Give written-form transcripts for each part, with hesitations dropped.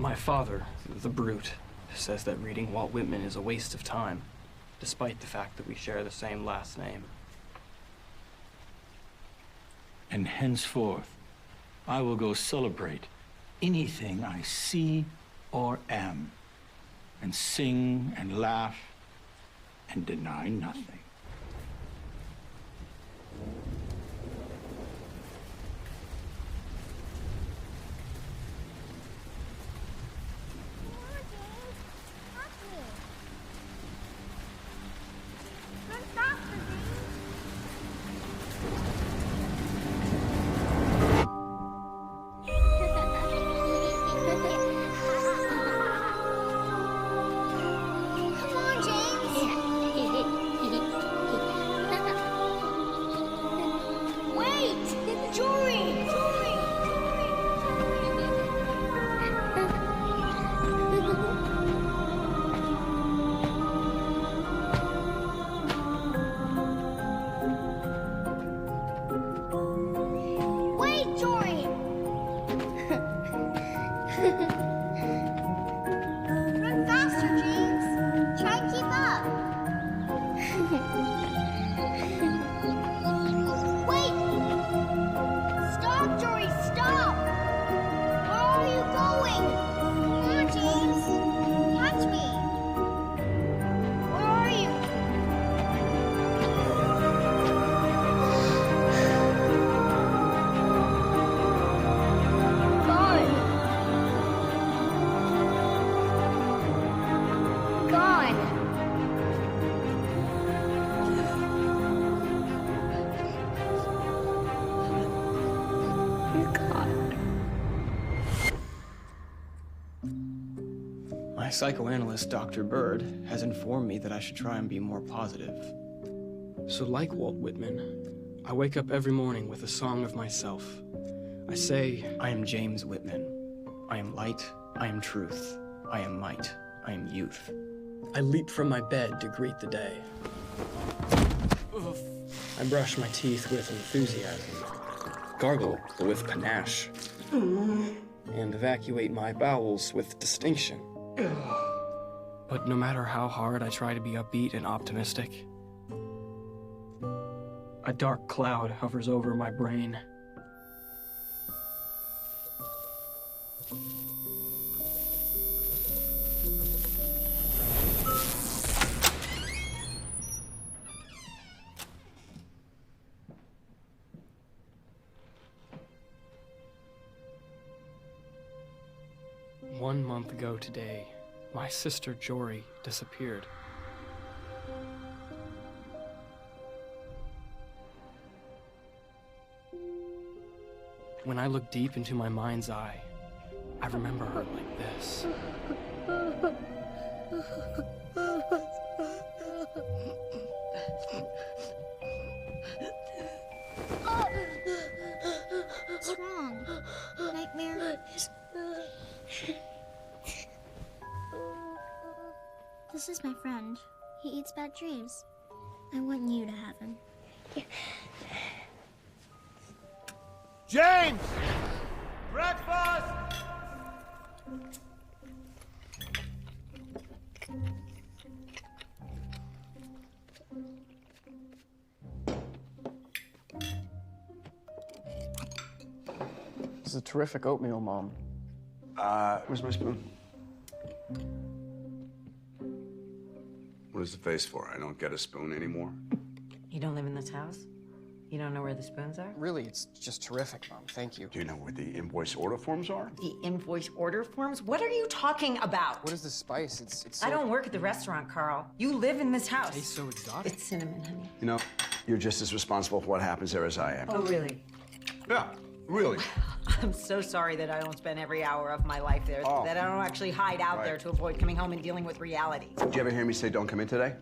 My father, the brute, says that reading Walt Whitman is a waste of time, despite the fact that we share the same last name. And henceforth, I will go celebrate anything I see or am, and sing and laugh and deny nothing. My psychoanalyst, Dr. Bird, has informed me that I should try and be more positive. So like Walt Whitman, I wake up every morning with a song of myself. I say, I am James Whitman. I am light, I am truth, I am might, I am youth. I leap from my bed to greet the day. I brush my teeth with enthusiasm, gargle with panache, and evacuate my bowels with distinction. But no matter how hard I try to be upbeat and optimistic, a dark cloud hovers over my brain. One month ago today, my sister Jory disappeared. When I look deep into my mind's eye, I remember her like this. What's wrong? Nightmare? This is my friend. He eats bad dreams. I want you to have him. James! Breakfast! This is a terrific oatmeal, Mom. Where's my spoon? What is the face for? I don't get a spoon anymore. You don't live in this house? You don't know where the spoons are? Really, it's just terrific, Mom. Thank you. Do you know where the invoice order forms are? The invoice order forms? What are you talking about? What is this spice? It's so... I don't work at the restaurant, Carl. You live in this house. It tastes so exotic. It's cinnamon, honey. You know, you're just as responsible for what happens there as I am. Oh, really? Yeah, really. I'm so sorry that I don't spend every hour of my life there, that I don't actually hide out there to avoid coming home and dealing with reality. Did you ever hear me say, don't come in today?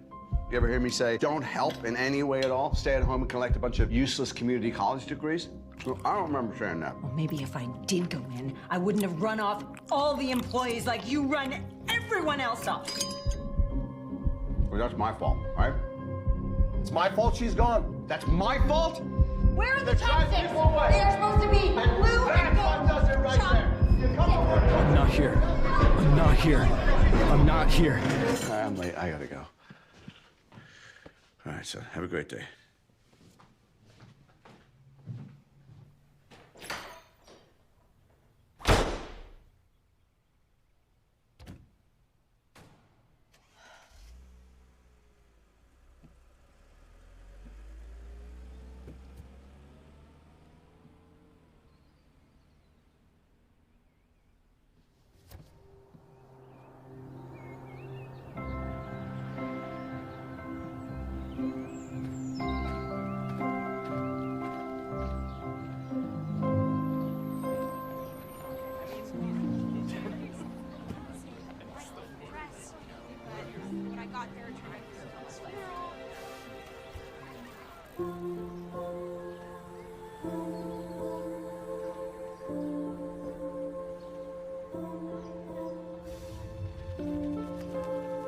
You ever hear me say, don't help in any way at all? Stay at home and collect a bunch of useless community college degrees? Well, I don't remember saying that. Well, maybe if I did go in, I wouldn't have run off all the employees like you run everyone else off. Well, that's my fault, right? It's my fault she's gone. That's my fault? Where are the chopsticks? They are supposed to be blue and gold. That does it right there. I'm not here. I'm not here. I'm not here. I'm late. I gotta go. All right, son. Have a great day.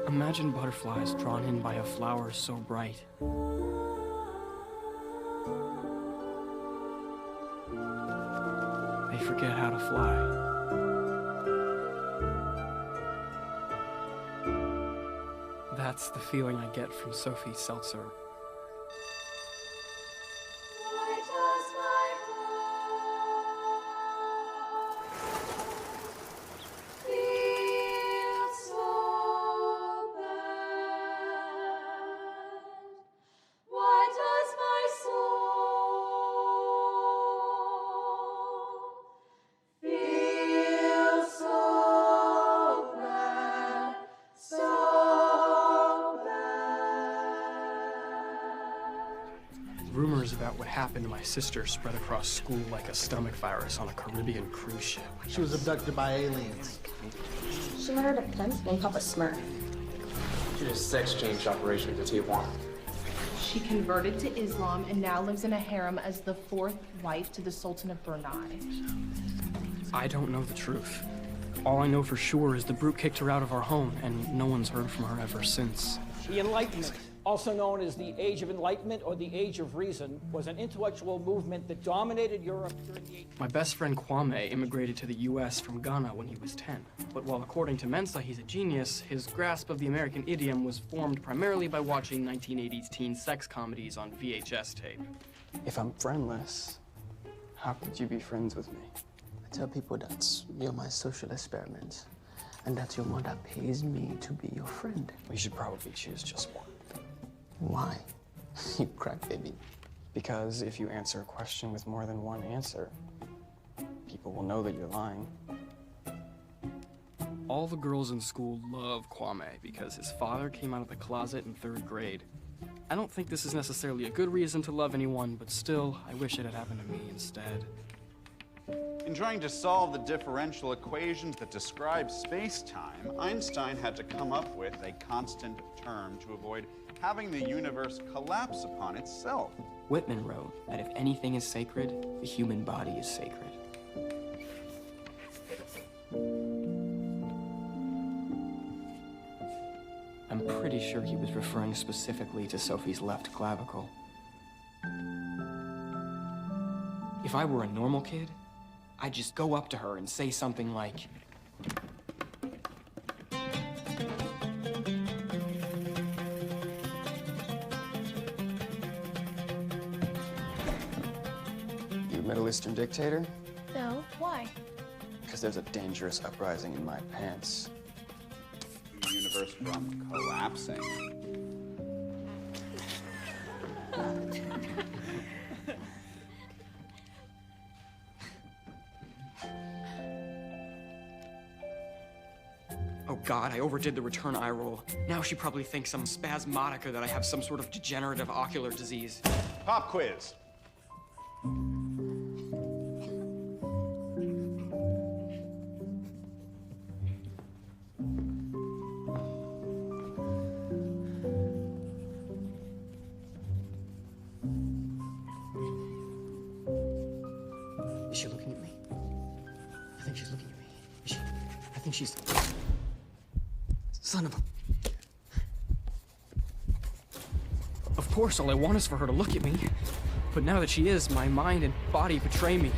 Imagine butterflies drawn in by a flower so bright. They forget how to fly. That's the feeling I get from Sophie Seltzer. Rumors about what happened to my sister spread across school like a stomach virus on a Caribbean cruise ship. She was abducted by aliens. She murdered a principal and Papa Smurf. She did a sex change operation to Tijuana. She converted to Islam and now lives in a harem as the fourth wife to the Sultan of Brunei. I don't know the truth. All I know for sure is the brute kicked her out of our home, and no one's heard from her ever since. The Enlightenment, also known as the Age of Enlightenment or the Age of Reason, was an intellectual movement that dominated Europe during the 18th. My best friend Kwame immigrated to the US from Ghana when he was 10. But while according to Mensa he's a genius, his grasp of the American idiom was formed primarily by watching 1980s teen sex comedies on VHS tape. If I'm friendless, how could you be friends with me? I tell people that you're my social experiment and that your mother pays me to be your friend. We should probably choose just one. Why? You crack baby. Because if you answer a question with more than one answer, people will know that you're lying. All the girls in school love Kwame because his father came out of the closet in 3rd grade. I don't think this is necessarily a good reason to love anyone, but still, I wish it had happened to me instead. In trying to solve the differential equations that describe space-time, Einstein had to come up with a constant term to avoid having the universe collapse upon itself. Whitman wrote that if anything is sacred, the human body is sacred. I'm pretty sure he was referring specifically to Sophie's left clavicle. If I were a normal kid, I'd just go up to her and say something like, "You Middle Eastern dictator?" No, why? Because there's a dangerous uprising in my pants. The universe from collapsing. Oh God, I overdid the return eye roll. Now she probably thinks I'm spasmodic or that I have some sort of degenerative ocular disease. Pop quiz. Is she looking at me? I think she's looking at me. Is she? I think she's... Son of a... Of course, all I want is for her to look at me. But now that she is, my mind and body betray me.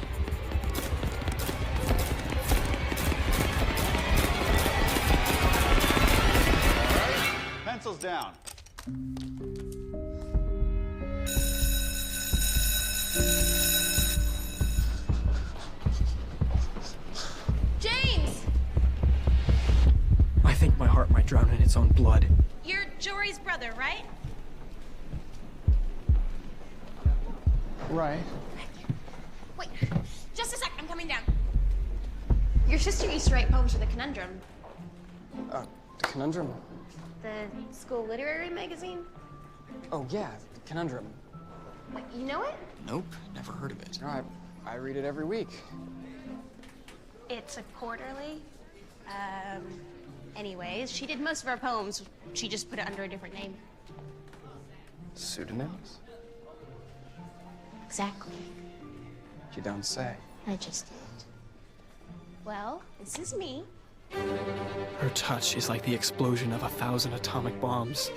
Heels down. James! I think my heart might drown in its own blood. You're Jory's brother, right? Right. Wait, just a sec, I'm coming down. Your sister used to write poems for the Conundrum. The Conundrum? The school literary magazine? Oh, yeah, the Conundrum. Wait, you know it? Nope, never heard of it. No, I read it every week. It's a quarterly. Anyways, she did most of our poems. She just put it under a different name. Pseudonyms? Exactly. You don't say. I just did. Well, this is me. Her touch is like the explosion of 1,000 atomic bombs.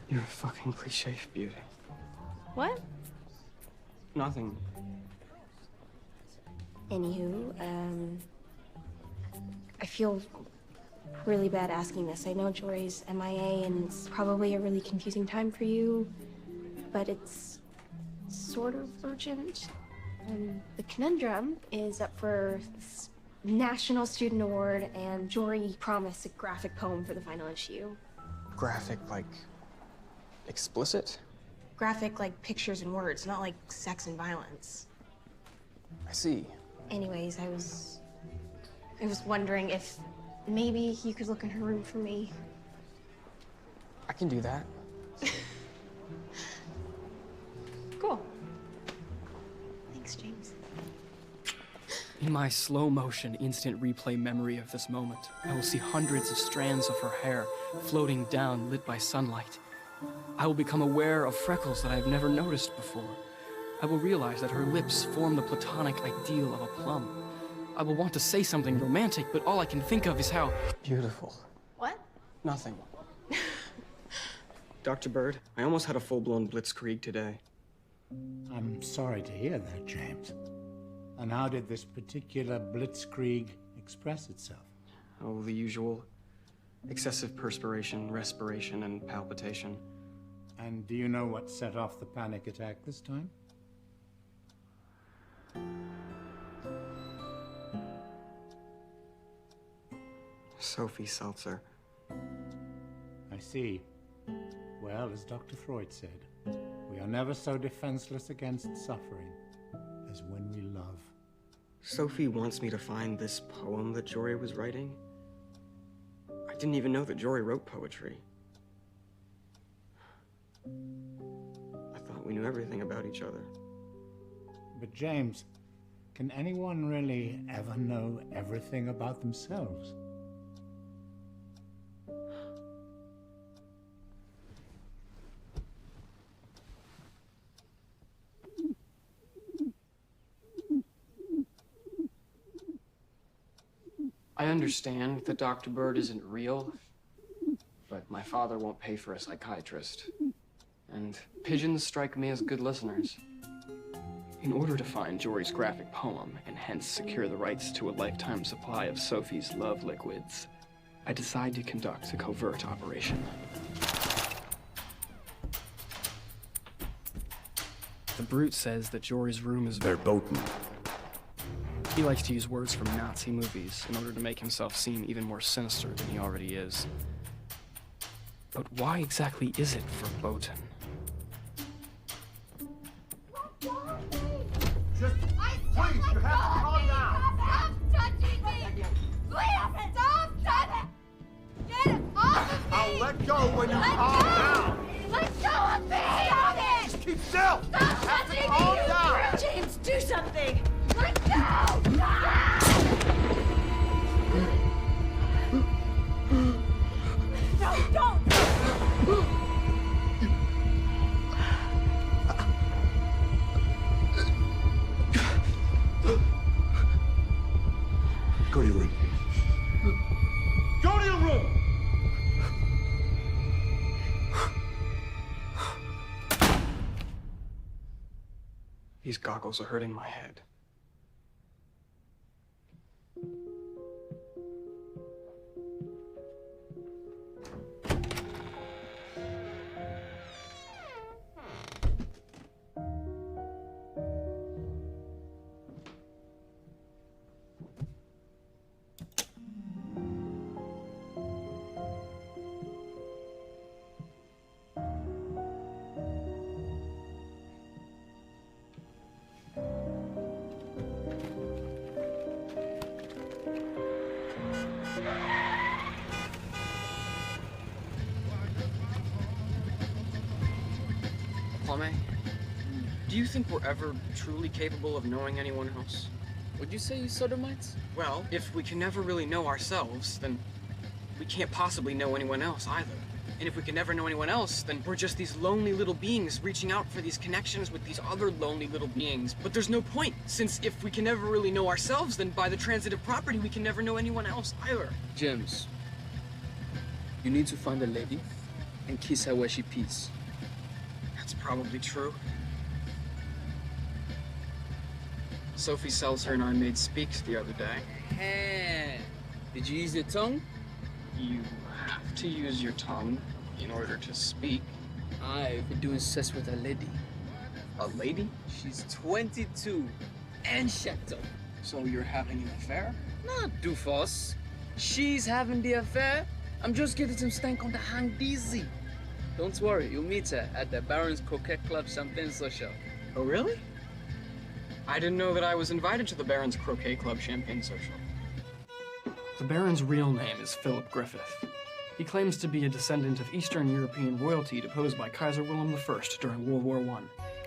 You're a fucking cliche beauty. What? Nothing. Anywho, I feel really bad asking this. I know Jory's MIA and it's probably a really confusing time for you, but it's sort of urgent. The Conundrum is up for this National Student Award, and Jory promised a graphic poem for the final issue. Graphic, like explicit? Graphic like pictures and words, not like sex and violence. I see. Anyways, I was wondering if maybe you could look in her room for me. I can do that. Cool. Thanks, James. In my slow motion, instant replay memory of this moment, I will see hundreds of strands of her hair floating down, lit by sunlight. I will become aware of freckles that I have never noticed before. I will realize that her lips form the platonic ideal of a plum. I will want to say something romantic, but all I can think of is how beautiful. What? Nothing. Dr. Bird, I almost had a full-blown blitzkrieg today. I'm sorry to hear that, James. And how did this particular blitzkrieg express itself? Oh, the usual. Excessive perspiration, respiration, and palpitation. And do you know what set off the panic attack this time? Sophie Seltzer. I see. Well, as Dr. Freud said, we are never so defenseless against suffering as when we love. Sophie wants me to find this poem that Jory was writing. I didn't even know that Jory wrote poetry. I thought we knew everything about each other. But James, can anyone really ever know everything about themselves? I understand that Dr. Bird isn't real, but my father won't pay for a psychiatrist. And pigeons strike me as good listeners. In order to find Jory's graphic poem, and hence secure the rights to a lifetime supply of Sophie's love liquids, I decide to conduct a covert operation. The brute says that Jory's room is verboten. He likes to use words from Nazi movies in order to make himself seem even more sinister than he already is. But why exactly is it verboten? Just please, you have to calm down. Stop touching me! Please stop touching! Get it off of me! I'll let go when you calm down. Let go of me! Stop it! Just keep still. Stop You have to touching calm me, you down. brute! James, do something! Let go! No, don't! Go to your room. Go to your room! These goggles are hurting my head. Kwame, do you think we're ever truly capable of knowing anyone else? Would you say you sodomites? Well, if we can never really know ourselves, then we can't possibly know anyone else either. And if we can never know anyone else, then we're just these lonely little beings reaching out for these connections with these other lonely little beings. But there's no point, since if we can never really know ourselves, then by the transitive property, we can never know anyone else either. James, you need to find a lady and kiss her where she pees. That's probably true. Sophie Seltzer and I made speaks the other day. Hey, did you use your tongue? You have to use your tongue in order to speak. I've been doing sex with a lady. A lady? She's 22 and shacked up. So you're having an affair? Not doofus. She's having the affair. I'm just getting some stank on the hang easy. Don't worry, you'll meet her at the Baron's Croquet Club Champagne Social. Oh, really? I didn't know that I was invited to the Baron's Croquet Club Champagne Social. The Baron's real name is Philip Griffith. He claims to be a descendant of Eastern European royalty deposed by Kaiser Wilhelm I during World War I.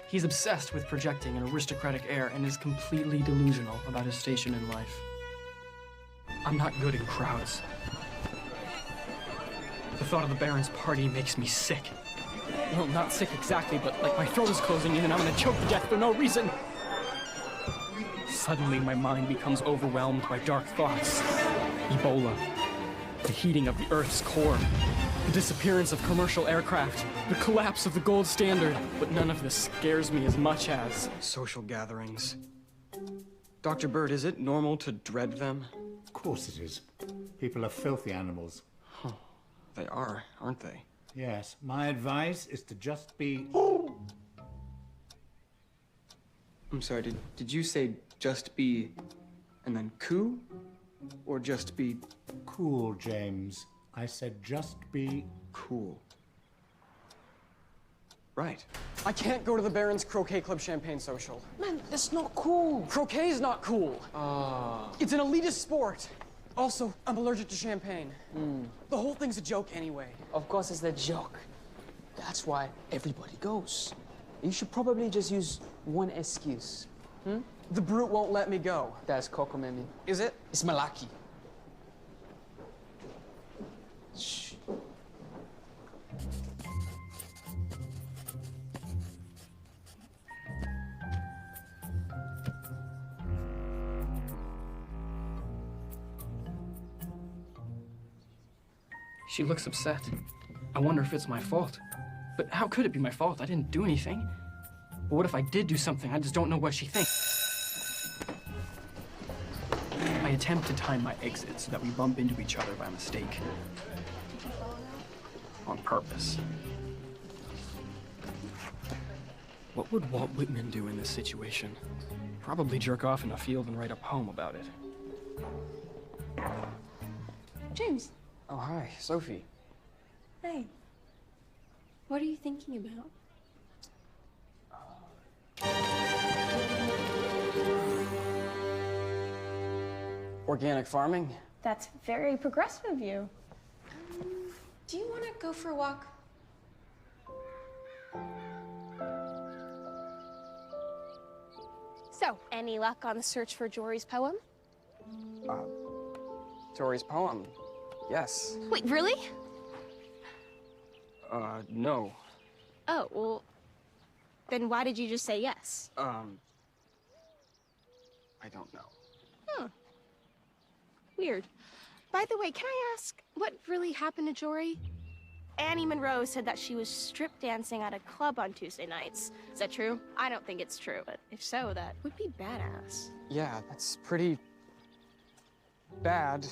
He's obsessed with projecting an aristocratic air and is completely delusional about his station in life. I'm not good in crowds. The thought of the Baron's party makes me sick. Well, not sick exactly, but like my throat is closing in and I'm gonna choke to death for no reason. Suddenly, my mind becomes overwhelmed by dark thoughts. Ebola, the heating of the Earth's core, the disappearance of commercial aircraft, the collapse of the gold standard. But none of this scares me as much as social gatherings. Dr. Bird, is it normal to dread them? Of course it is. People are filthy animals. Huh. They are, aren't they? Yes. My advice is to just be... I'm sorry, did you say just be and then cool? Or just be... Cool, James. I said just be... Cool. Right. I can't go to the Baron's Croquet Club Champagne Social. Man, that's not cool. Croquet's not cool. It's an elitist sport. Also, I'm allergic to champagne. The whole thing's a joke anyway. Of course it's a joke. That's why everybody goes. You should probably just use one excuse. The brute won't let me go. That's cockamamie. Is it? It's malaki. Shh. She looks upset. I wonder if it's my fault. But how could it be my fault? I didn't do anything. But what if I did do something? I just don't know what she thinks. I attempt to time my exit so that we bump into each other by mistake. On purpose. What would Walt Whitman do in this situation? Probably jerk off in a field and write a poem about it. James. Oh, hi, Sophie. Hey. What are you thinking about? Organic farming? That's very progressive of you. Do you want to go for a walk? So, any luck on the search for Jory's poem? Tori's poem. Yes. Wait, really? No. Oh, well, then why did you just say yes? I don't know. Huh. Weird. By the way, can I ask what really happened to Jory? Annie Monroe said that she was strip dancing at a club on Tuesday nights. Is that true? I don't think it's true, but if so, that would be badass. Yeah, that's pretty bad.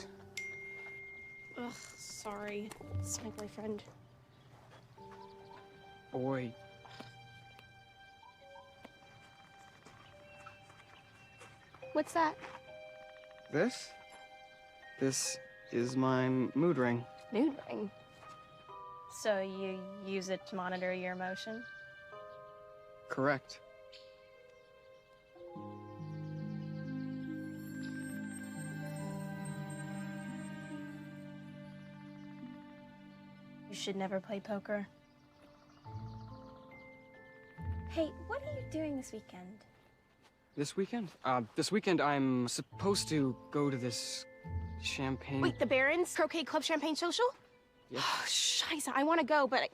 Ugh, sorry. It's my boyfriend. Boy. What's that? This? This is my mood ring. Mood ring? So you use it to monitor your emotion? Correct. You should never play poker. Hey, what are you doing this weekend? This weekend? This weekend I'm supposed to go to this champagne... Wait, the Barons Croquet Club Champagne Social? Yes. Oh, scheisse, I want to go, but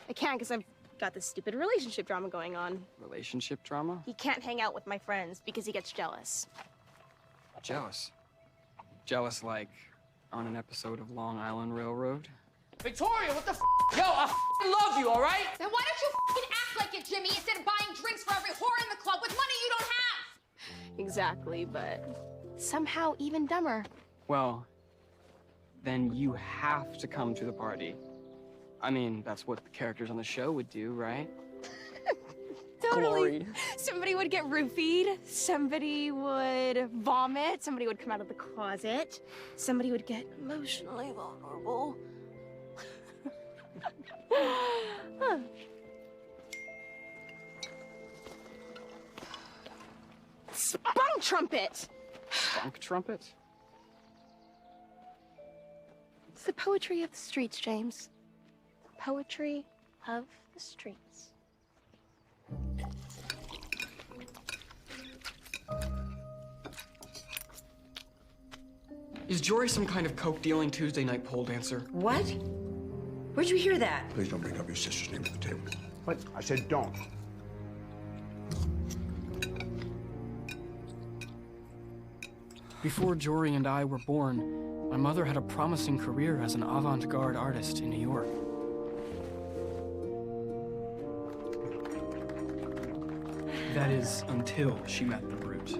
I can't because I've got this stupid relationship drama going on. Relationship drama? He can't hang out with my friends because he gets jealous. Jealous? Jealous like on an episode of Long Island Railroad? Victoria, what the f? Yo, I love you, all right? Then why don't you fucking act like it, Jimmy, instead of buying drinks for every whore in the club with money you don't have? Exactly, but somehow even dumber. Well, then you have to come to the party. I mean, that's what the characters on the show would do, right? Totally. Glory. Somebody would get roofied, somebody would vomit, somebody would come out of the closet, somebody would get emotionally vulnerable. Huh. Spunk trumpet! Funk trumpet? It's the poetry of the streets, James. Poetry of the streets. Is Jory some kind of coke-dealing Tuesday night pole dancer? What? Where'd you hear that? Please don't bring up your sister's name at the table. What? I said don't. Before Jory and I were born, my mother had a promising career as an avant-garde artist in New York. That is, until she met the brute,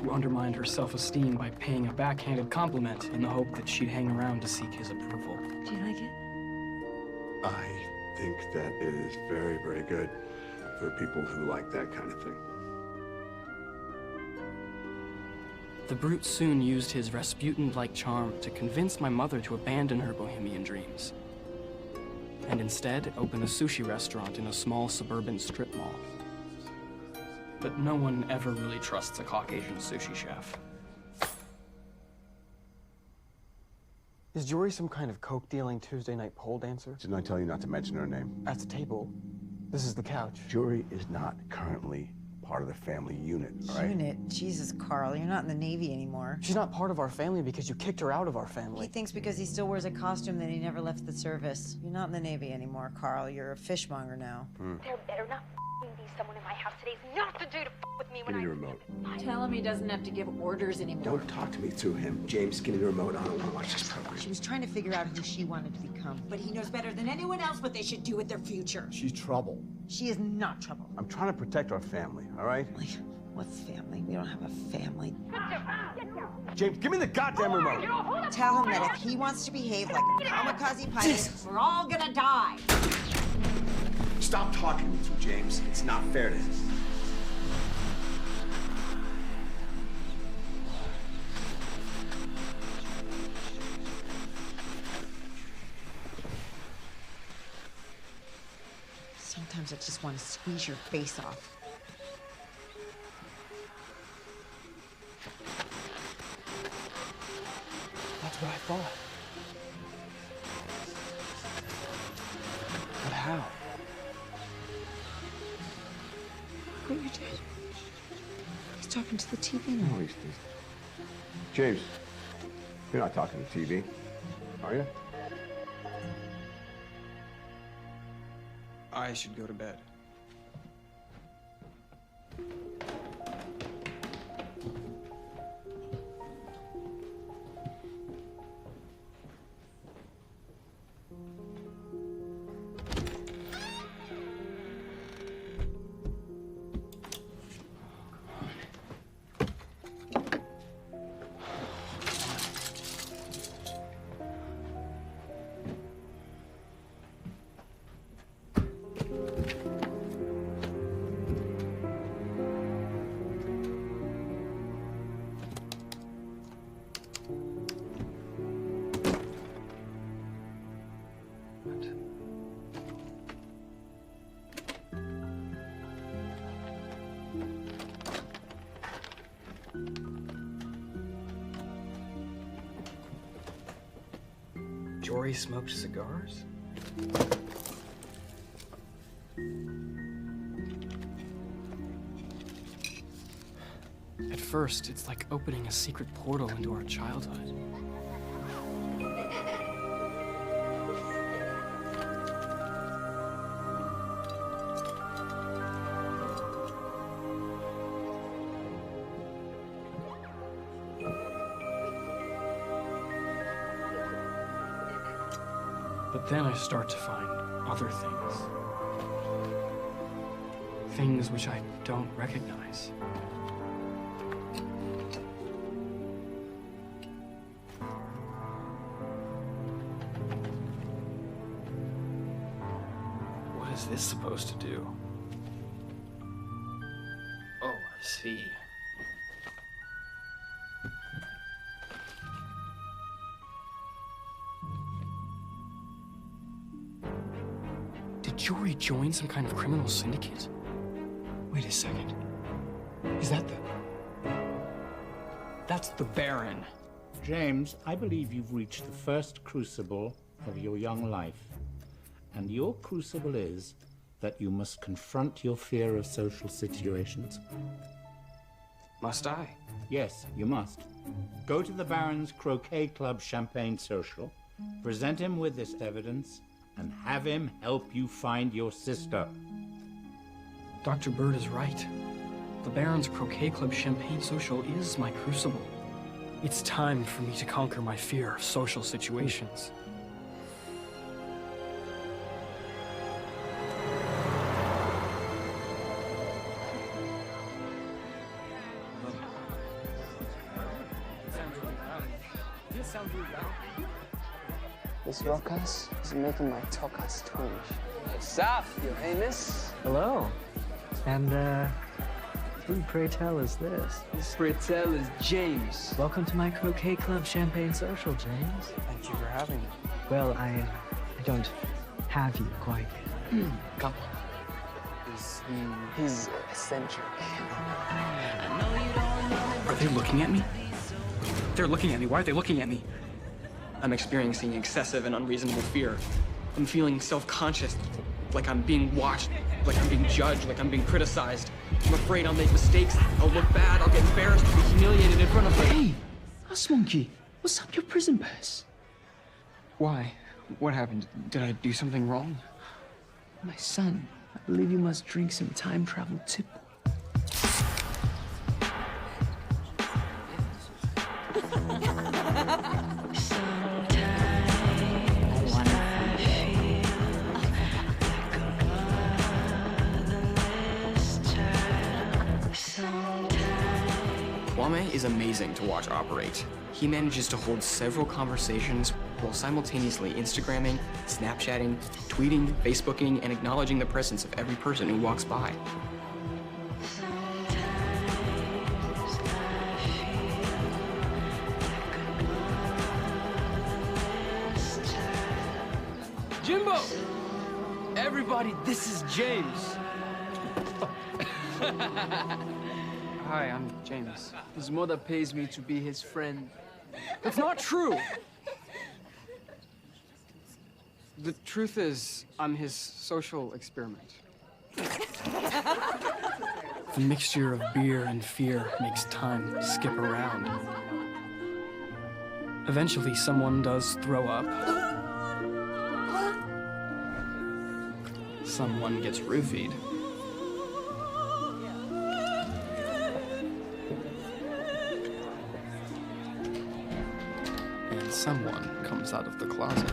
who undermined her self-esteem by paying a backhanded compliment in the hope that she'd hang around to seek his approval. Do you like it? I think that is very, very good for people who like that kind of thing. The brute soon used his Rasputin-like charm to convince my mother to abandon her bohemian dreams, and instead open a sushi restaurant in a small suburban strip mall. But no one ever really trusts a Caucasian sushi chef. Is Jory some kind of coke-dealing Tuesday night pole dancer? Didn't I tell you not to mention her name? At the table. This is the couch. Jory is not currently part of the family unit, all right? Unit? Jesus, Carl, you're not in the Navy anymore. She's not part of our family because you kicked her out of our family. He thinks because he still wears a costume that he never left the service. You're not in the Navy anymore, Carl. You're a fishmonger now. There better not be someone in my house today. It's not to do to with me when Give me the remote. Tell him he doesn't have to give orders anymore. Don't talk to me through him. James, give me the remote. I don't want to watch this program. She was trying to figure out who she wanted to become. But he knows better than anyone else what they should do with their future. She's trouble. She is not trouble. I'm trying to protect our family, all right? What's family? We don't have a family. James, give me the goddamn remote. Tell him that if he wants to behave like a kamikaze pilot, we're all gonna die. Stop talking to me through James. It's not fair to him. Sometimes I just want to squeeze your face off. That's what I thought. But how? What you did? He's talking to the TV now. No, he's James, you're not talking to TV, are you? I should go to bed. Jory smoked cigars? At first, it's like opening a secret portal into our childhood. But then I start to find other things. Things which I don't recognize. What is this supposed to do? Oh, I see. Did Jory join some kind of criminal syndicate? Wait a second. Is that the... That's the Baron. James, I believe you've reached the first crucible of your young life. And your crucible is that you must confront your fear of social situations. Must I? Yes, you must. Go to the Baron's Croquet Club Champagne Social, present him with this evidence, and have him help you find your sister. Dr. Bird is right. The Baron's Croquet Club Champagne Social is my crucible. It's time for me to conquer my fear of social situations. This rockhouse is making my tokas twinge. Saf, your highness. Hello. And, who, pray tell, is this? This, pray tell, is James. Welcome to my Croquet Club Champagne Social, James. Thank you for having me. Well, I don't have you quite yet. Come on. He's eccentric. Are they looking at me? They're looking at me. Why are they looking at me? I'm experiencing excessive and unreasonable fear. I'm feeling self-conscious, like I'm being watched, like I'm being judged, like I'm being criticized. I'm afraid I'll make mistakes, I'll look bad, I'll get embarrassed, I'll be humiliated in front of them. Hey, Us Monkey, what's up your prison pass? Why? What happened? Did I do something wrong? My son, I believe you must drink some time travel tip. Kwame is amazing to watch operate. He manages to hold several conversations while simultaneously Instagramming, Snapchatting, tweeting, Facebooking, and acknowledging the presence of every person who walks by. Jimbo! Everybody, this is James. Hi, I'm James. His mother pays me to be his friend. That's not true! The truth is, I'm his social experiment. The mixture of beer and fear makes time skip around. Eventually, someone does throw up. Someone gets roofied. And someone comes out of the closet.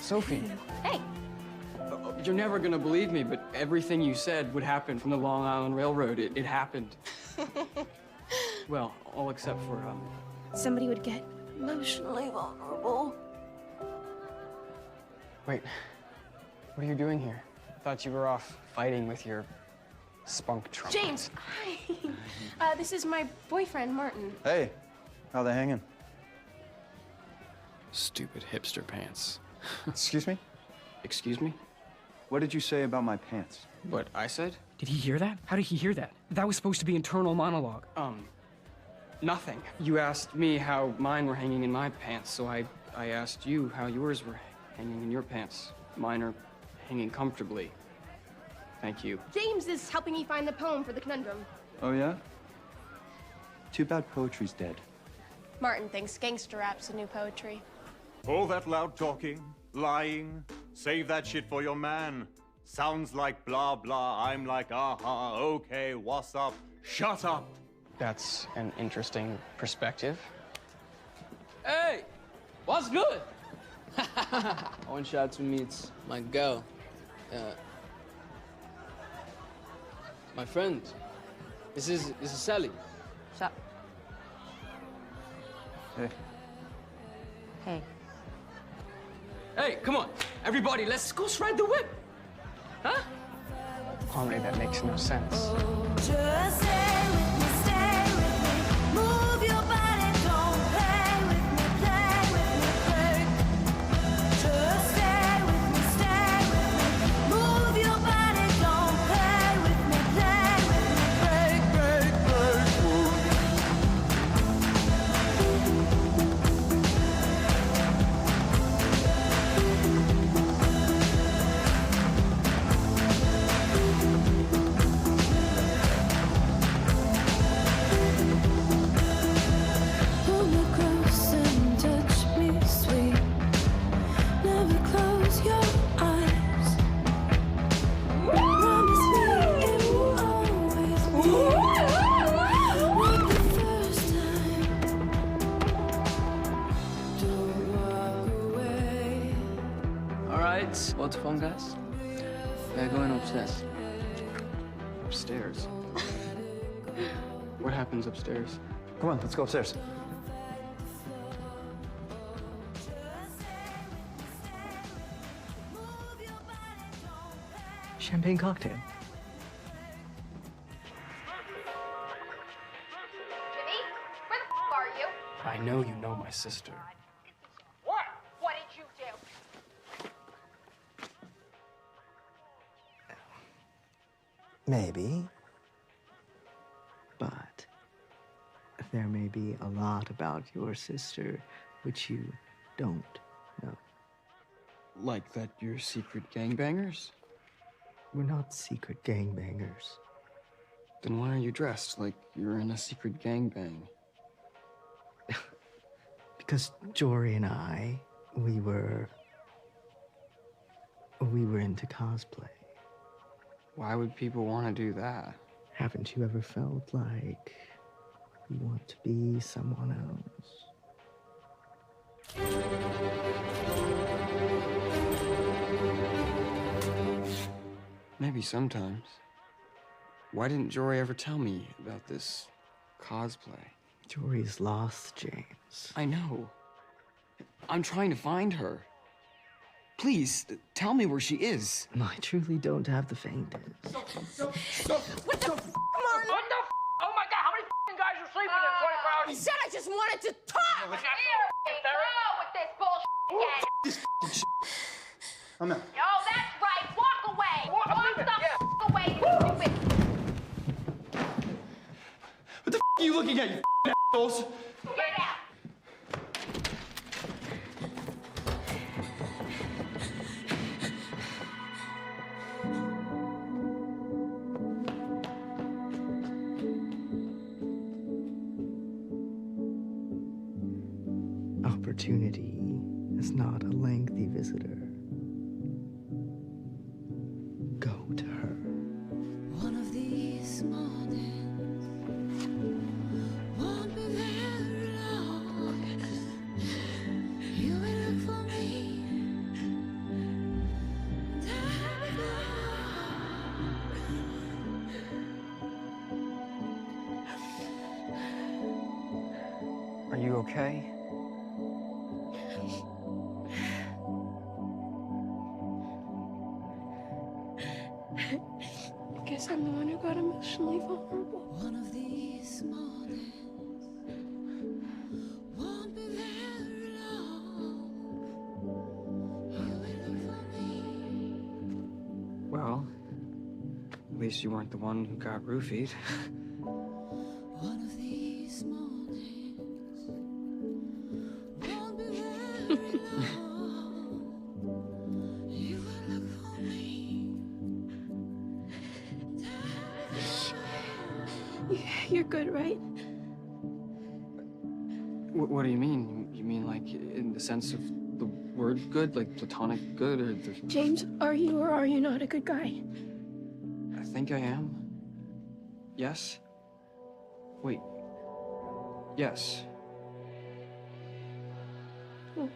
Sophie. Hey! You're never gonna believe me, but everything you said would happen from the Long Island Railroad. It happened. Well, all except for, Somebody would get emotionally vulnerable. Wait. What are you doing here? I thought you were off fighting with your spunk trumpet. James, hi. This is my boyfriend, Martin. Hey, how they hanging? Stupid hipster pants. Excuse me? Excuse me? What did you say about my pants? What I said? Did he hear that? How did he hear that? That was supposed to be internal monologue. Nothing. You asked me how mine were hanging in my pants, so I asked you how yours were hanging in your pants. Mine are hanging comfortably. Thank you. James is helping me find the poem for the conundrum. Oh, yeah? Too bad poetry's dead. Martin thinks gangster rap's the new poetry. All that loud talking, lying, save that shit for your man. Sounds like blah blah, I'm like aha, okay, what's up? Shut up! That's an interesting perspective. Hey, what's good? One shot to meet my girl. My friend. This is Sally. Shut. Hey. Hey. Hey, come on. Everybody, let's go ride the whip. Huh? Harmony that makes no sense. Just stay with me, move your body, don't play with me, play. Just stay with me, move your body, don't play with me, pull me close and touch me sweet. Never close your eyes. Promise me it will always be like the first time. Don't walk away. All right, what's fun, guys? We're going upstairs. Upstairs? What happens upstairs? Come on, let's go upstairs. Champagne cocktail. Jimmy, where the f are you? I know you know my sister. What? What did you do? Maybe. But there may be a lot about your sister which you don't know. Like that you're secret gangbangers? We're not secret gangbangers. Then why are you dressed like you're in a secret gangbang? Because Jory and I, we were into cosplay. Why would people want to do that? Haven't you ever felt like you want to be someone else? Maybe sometimes. Why didn't Jory ever tell me about this cosplay? Jory's lost, James. I know. I'm trying to find her. Please, tell me where she is. I truly don't have the faintest. What the f, Martin? What the f? Oh my God, how many f***ing guys are sleeping in 24 hours? I said I just wanted to talk! Here, with this bullshit again. I'm out. Oh, that's right, walk away! Walk the f away, you stupid! What the f are you looking at, you assholes? Get out! Opportunity is not a lengthy visitor. Go to her. One of these mornings won't be very long. You will look for me I guess I'm the one who got emotionally vulnerable. One of these mornings won't be very long. You will look for me. Well, at least you weren't the one who got roofied. One of these mornings won't be very long. You will look for me. You're good, right? What do you mean? You mean like in the sense of the word good, like platonic good, or the... James, are you or are you not a good guy? I think I am. Yes? Wait. Yes. Well,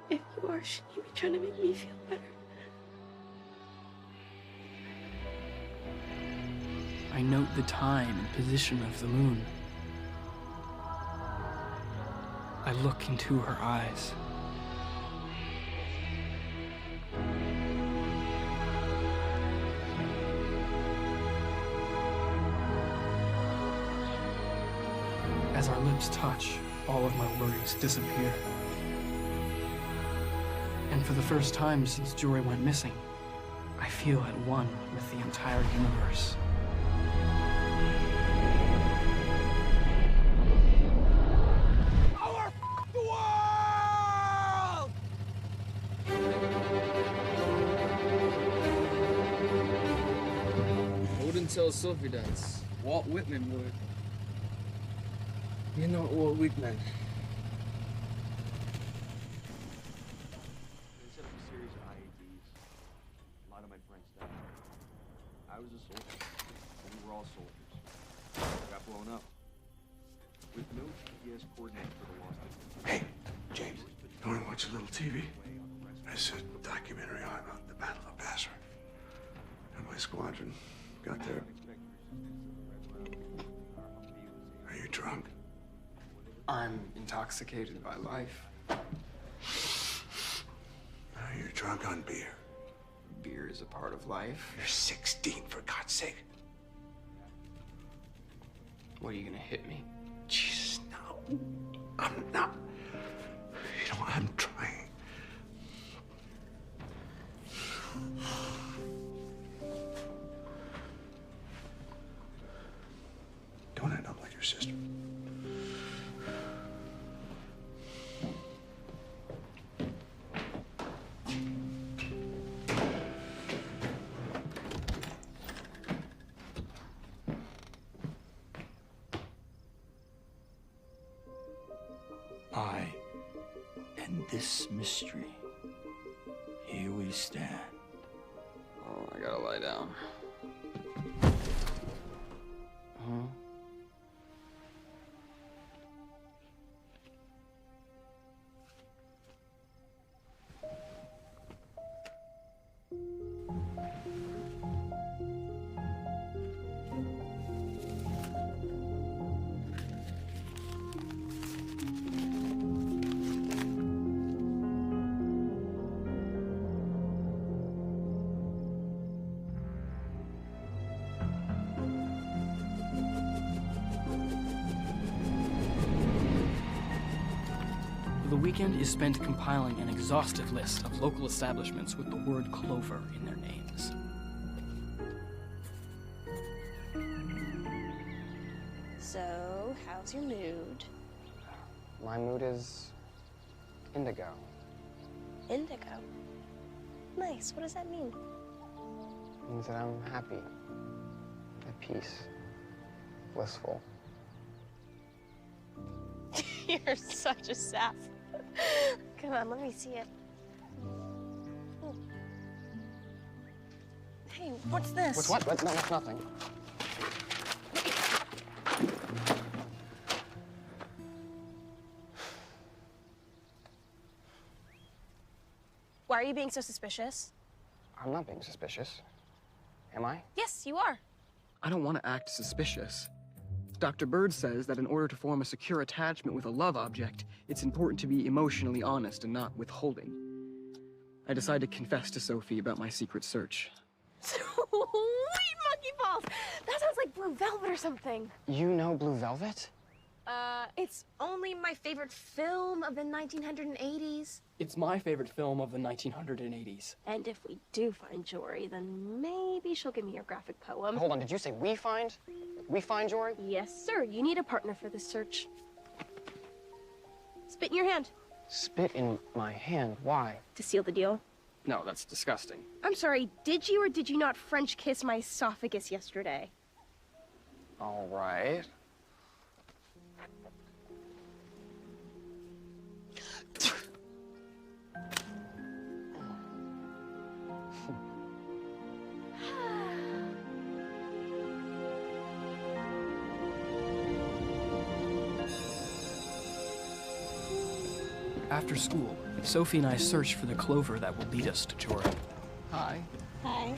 if you are, should you be trying to make me feel better? I note the time and position of the moon. I look into her eyes. As our lips touch, all of my worries disappear. And for the first time since Joy went missing, I feel at one with the entire universe. I wouldn't tell Sophie that. Walt Whitman would. You know Walt Whitman. They set up a series of IEDs. A lot of my friends died. I was a soldier. We were all soldiers. Got blown up. With no GPS coordinates for the lost victims. Hey, James, you want to watch a little TV? There's a documentary on the Battle of Basra. And my squadron got there. Are you drunk? I'm intoxicated by life. You're drunk on beer. Beer is a part of life. You're 16, for God's sake. What, are you gonna hit me? Jesus, no. I'm not. You know, I'm trying. Don't end up like your sister. I and this mystery. Here we stand. Oh, I gotta lie down. Huh? The weekend is spent compiling an exhaustive list of local establishments with the word Clover in their names. So, how's your mood? My mood is indigo. Indigo. Nice. What does that mean? It means that I'm happy, at peace, blissful. You're such a sap. Come on, let me see it. Hey, what's this? What's what? No, that's nothing. Why are you being so suspicious? I'm not being suspicious. Am I? Yes, you are. I don't want to act suspicious. Dr. Birds says that in order to form a secure attachment with a love object, it's important to be emotionally honest and not withholding. I decided to confess to Sophie about my secret search. Sweet monkey balls! That sounds like Blue Velvet or something. You know Blue Velvet? It's only my favorite film of the 1980s. It's my favorite film of the 1980s. And if we do find Jory, then maybe she'll give me your graphic poem. Hold on, did you say we find? We find Jory? Yes, sir. You need a partner for this search. Spit in your hand. Spit in my hand? Why? To seal the deal. No, that's disgusting. I'm sorry, did you or did you not French kiss my esophagus yesterday? All right. After school, Sophie and I search for the clover that will lead us to Jory. Hi. Hi.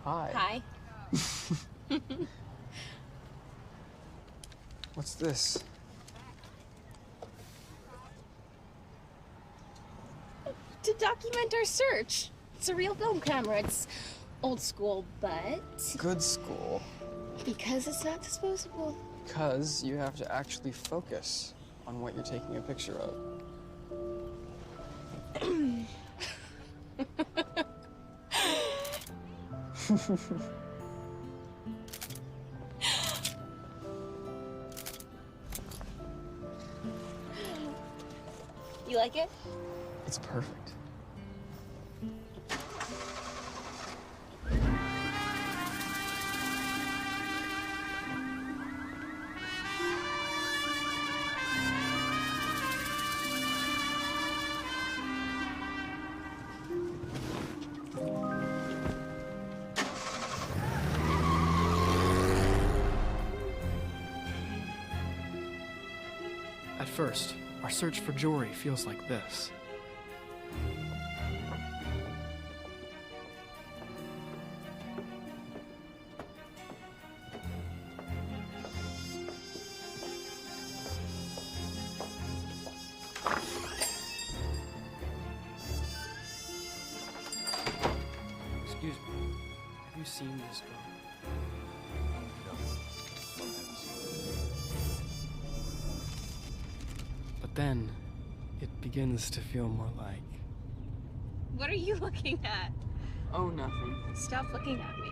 Hi. Hi. What's this? To document our search. It's a real film camera. It's old school, but Good school. because it's not disposable. Because you have to actually focus on what you're taking a picture of. You like it? It's perfect. At first, our search for Jory feels like this. Excuse me, have you seen this girl? But then, it begins to feel more like... What are you looking at? Oh, nothing. Stop looking at me.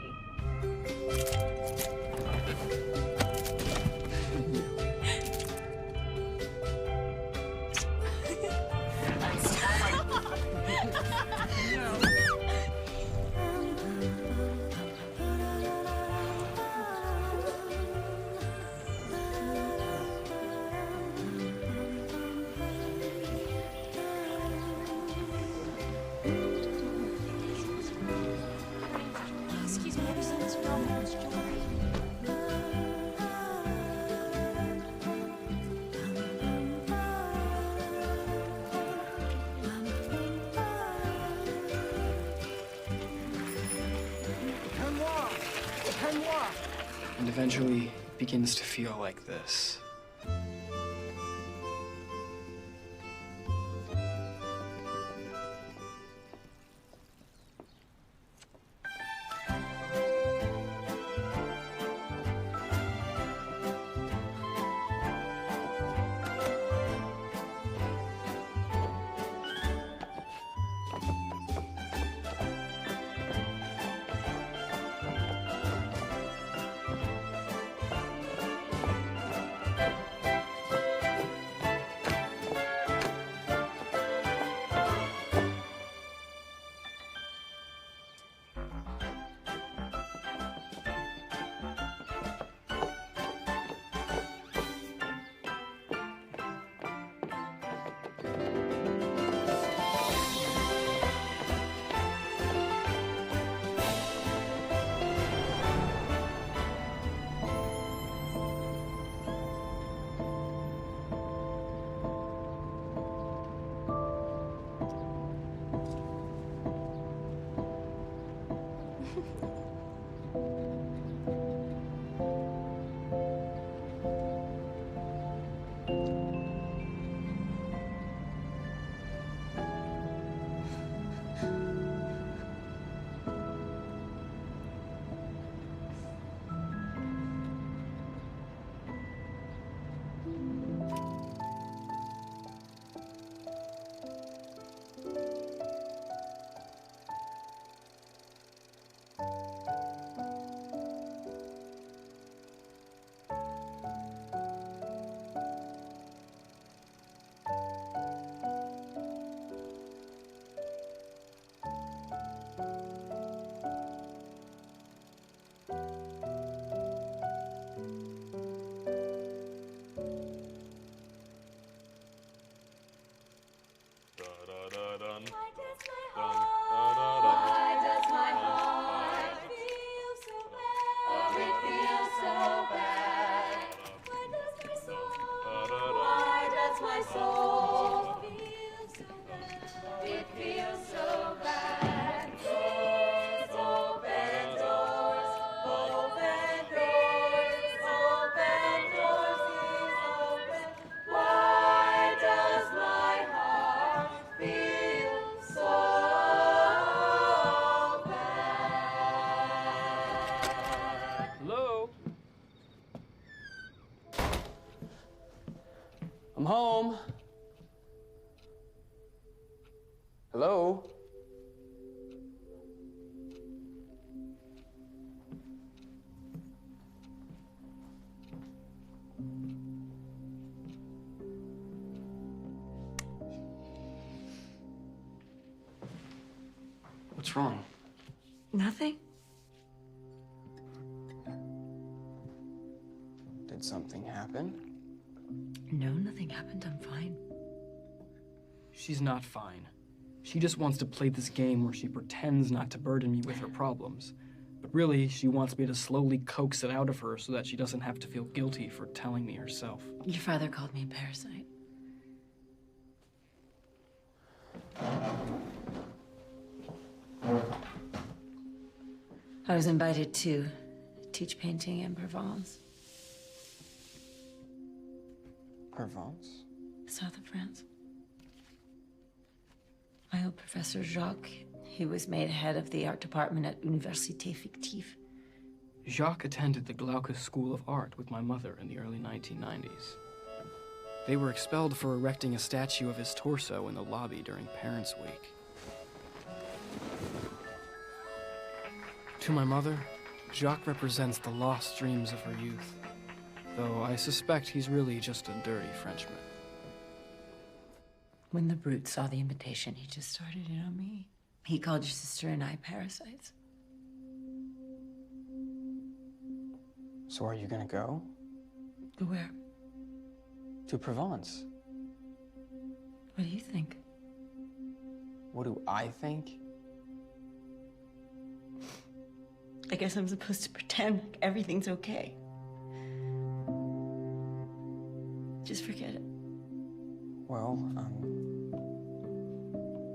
Excuse me, have you seen this film? It's Jory. And eventually, it begins to feel like this. I'm home. Hello? What's wrong? Nothing. Did something happen? No, nothing happened. I'm fine. She's not fine. She just wants to play this game where she pretends not to burden me with her problems. But really, she wants me to slowly coax it out of her so that she doesn't have to feel guilty for telling me herself. Your father called me a parasite. I was invited to teach painting in Provence. Provence? South of France. My old professor Jacques, he was made head of the art department at Université Fictive. Jacques attended the Glaucus School of Art with my mother in the early 1990s. They were expelled for erecting a statue of his torso in the lobby during Parents' Week. To my mother, Jacques represents the lost dreams of her youth, though I suspect he's really just a dirty Frenchman. When the brute saw the invitation, he just started it on me. He called your sister and I parasites. So are you gonna go? Go where? To Provence. What do you think? What do I think? I guess I'm supposed to pretend like everything's okay. Just forget it. Well,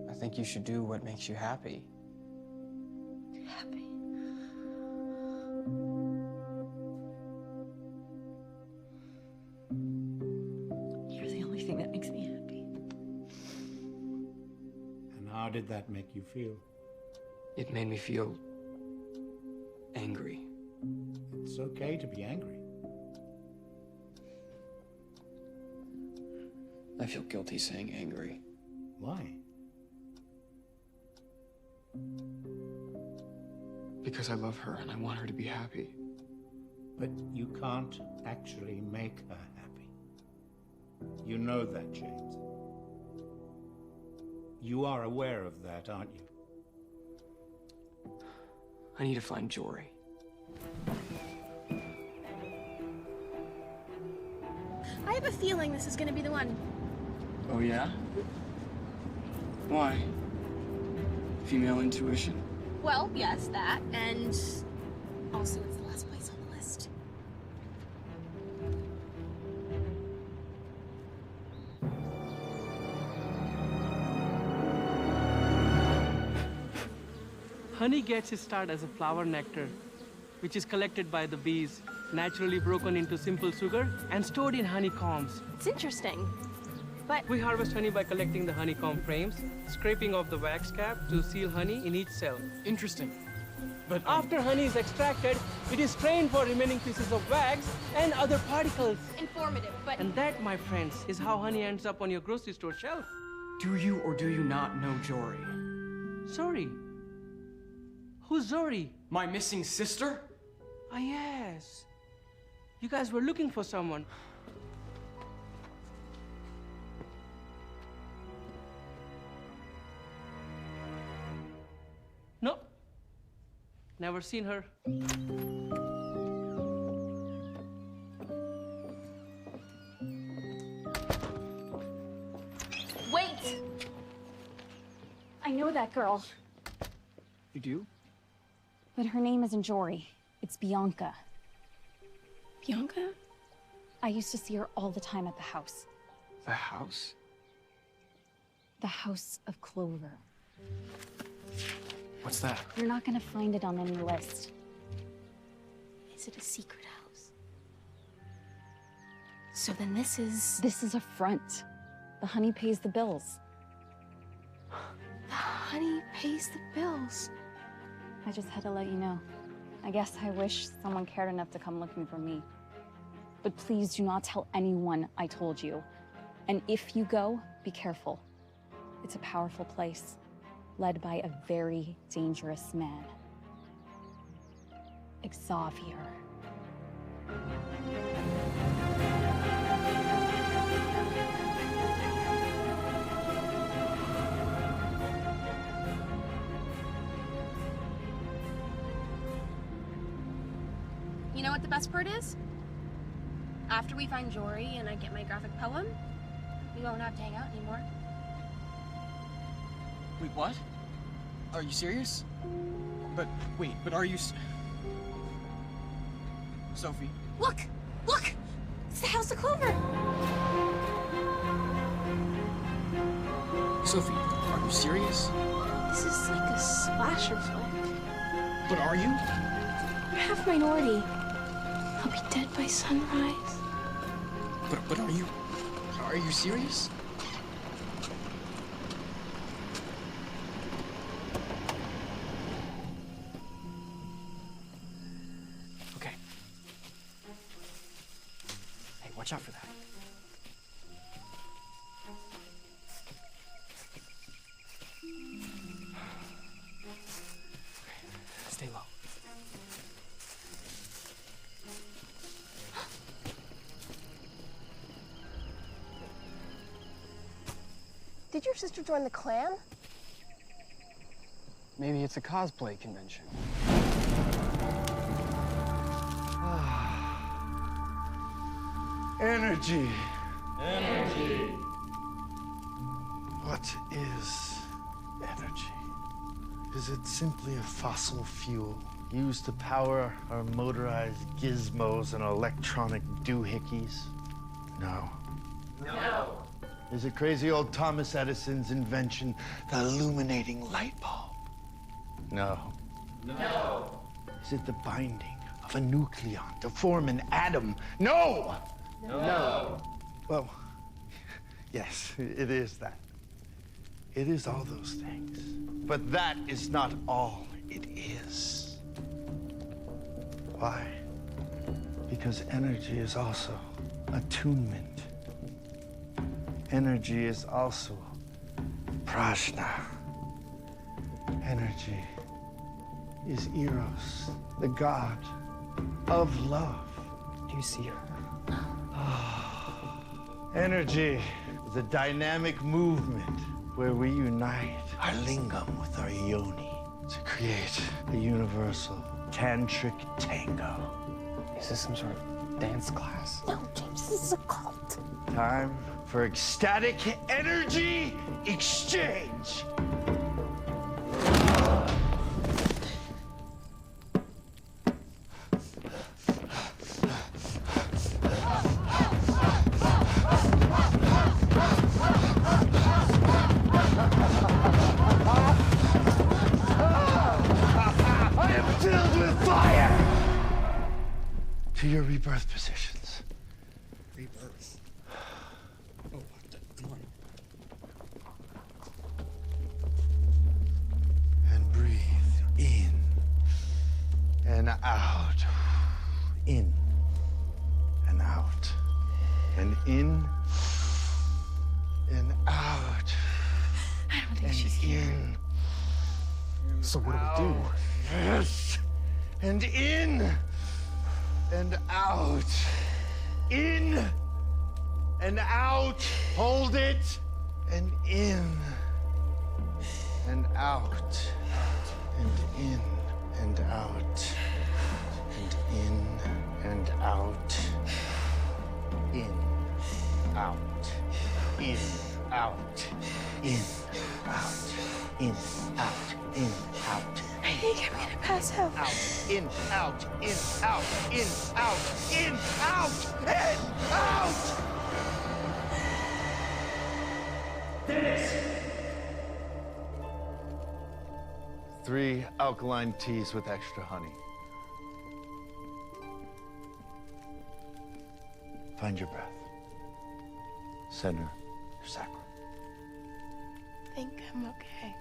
I think you should do what makes you happy. Happy? You're the only thing that makes me happy. And how did that make you feel? It made me feel angry. It's okay to be angry. I feel guilty saying angry. Why? Because I love her and I want her to be happy. But you can't actually make her happy. You know that, James. You are aware of that, aren't you? I need to find Jory. I have a feeling this is gonna be the one. Oh, yeah? Why? Female intuition? Well, yes, that, and also it's the last place on the list. Honey gets its start as a flower nectar, which is collected by the bees, naturally broken into simple sugar and stored in honeycombs. It's interesting, but... We harvest honey by collecting the honeycomb frames, scraping off the wax cap to seal honey in each cell. Interesting. But after honey is extracted, it is strained for remaining pieces of wax and other particles. Informative, but... And that, my friends, is how honey ends up on your grocery store shelf. Do you or do you not know Jory? Sorry. Who's Zori? My missing sister? Ah, yes. You guys were looking for someone. No. Never seen her. Wait! I know that girl. You do? But her name isn't Jory. It's Bianca. Bianca? I used to see her all the time at the house. The house? The House of Clover. What's that? You're not gonna find it on any list. Is it a secret house? So then this is... This is a front. The honey pays the bills. The honey pays the bills. I just had to let you know. I guess I wish someone cared enough to come looking for me. But please do not tell anyone I told you. And if you go, be careful. It's a powerful place, led by a very dangerous man. Xavier. You know what the best part is? After we find Jory and I get my graphic poem, we won't have to hang out anymore. Wait, what? Are you serious? But are you Sophie? Look! Look! It's the House of Clover! Sophie, are you serious? This is like a slasher flick. But are you? I'm half minority. I'll be dead by sunrise. But are you serious? Okay. Hey, watch out for that. Stay low. Did your sister join the clan? Maybe it's a cosplay convention. Energy. Energy. What is energy? Is it simply a fossil fuel used to power our motorized gizmos and electronic doohickeys? No. No. Is it crazy old Thomas Edison's invention, the illuminating light bulb? No. No. Is it the binding of a nucleon to form an atom? No! No. Well, yes, it is that. It is all those things. But that is not all it is. Why? Because energy is also attunement. Energy is also prajna. Energy is Eros, the god of love. Do you see her? Energy is a dynamic movement where we unite our lingam with our yoni to create a universal tantric tango. Is this some sort of dance class? No, James, this is a cult. Time for ecstatic energy exchange. I am filled with fire! To your rebirth positions. Rebirth. Oh, come on. And breathe in and out. In and out. And in and out. I don't think and she's in. So what do we do? Yes. And in and out. In and out. Hold it. And in and out. And in and out. And in and out. In, out. In, out. In, out. In, out. In, out. I think I'm gonna pass out. Out. In, out. In, out. In, out. In, out. In, out. Finish. 3 alkaline teas with extra honey. Find your breath. Center your sacrum. I think I'm okay.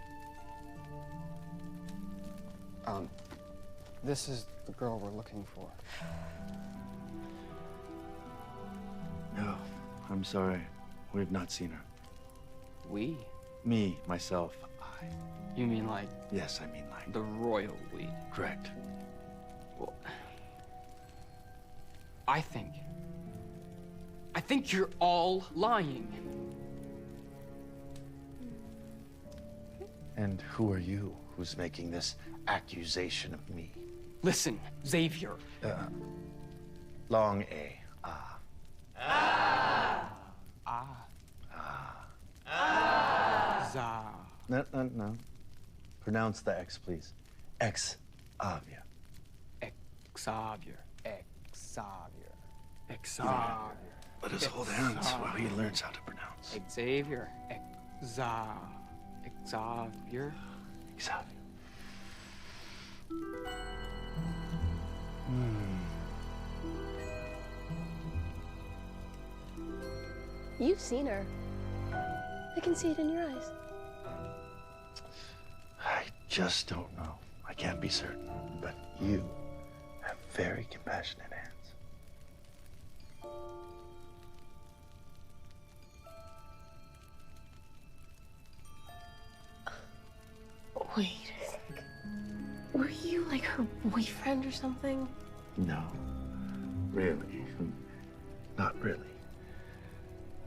This is the girl we're looking for. No, I'm sorry. We've not seen her. We? Me, myself, I. You mean like... Yes, I mean like... The royal we? Correct. Well, I think you're all lying. And who are you who's making this accusation of me? Listen, Xavier. Long A. Ah. Ah. Za. No. Pronounce the X, please. Xavier. Xavier. Xavier. Let us hold hands while he learns how to pronounce. Xavier. Xavier. You've seen her. I can see it in your eyes. I just don't know. I can't be certain. But you have very compassionate hands. Wait a sec. Were you like her boyfriend or something? No. Really. Not really.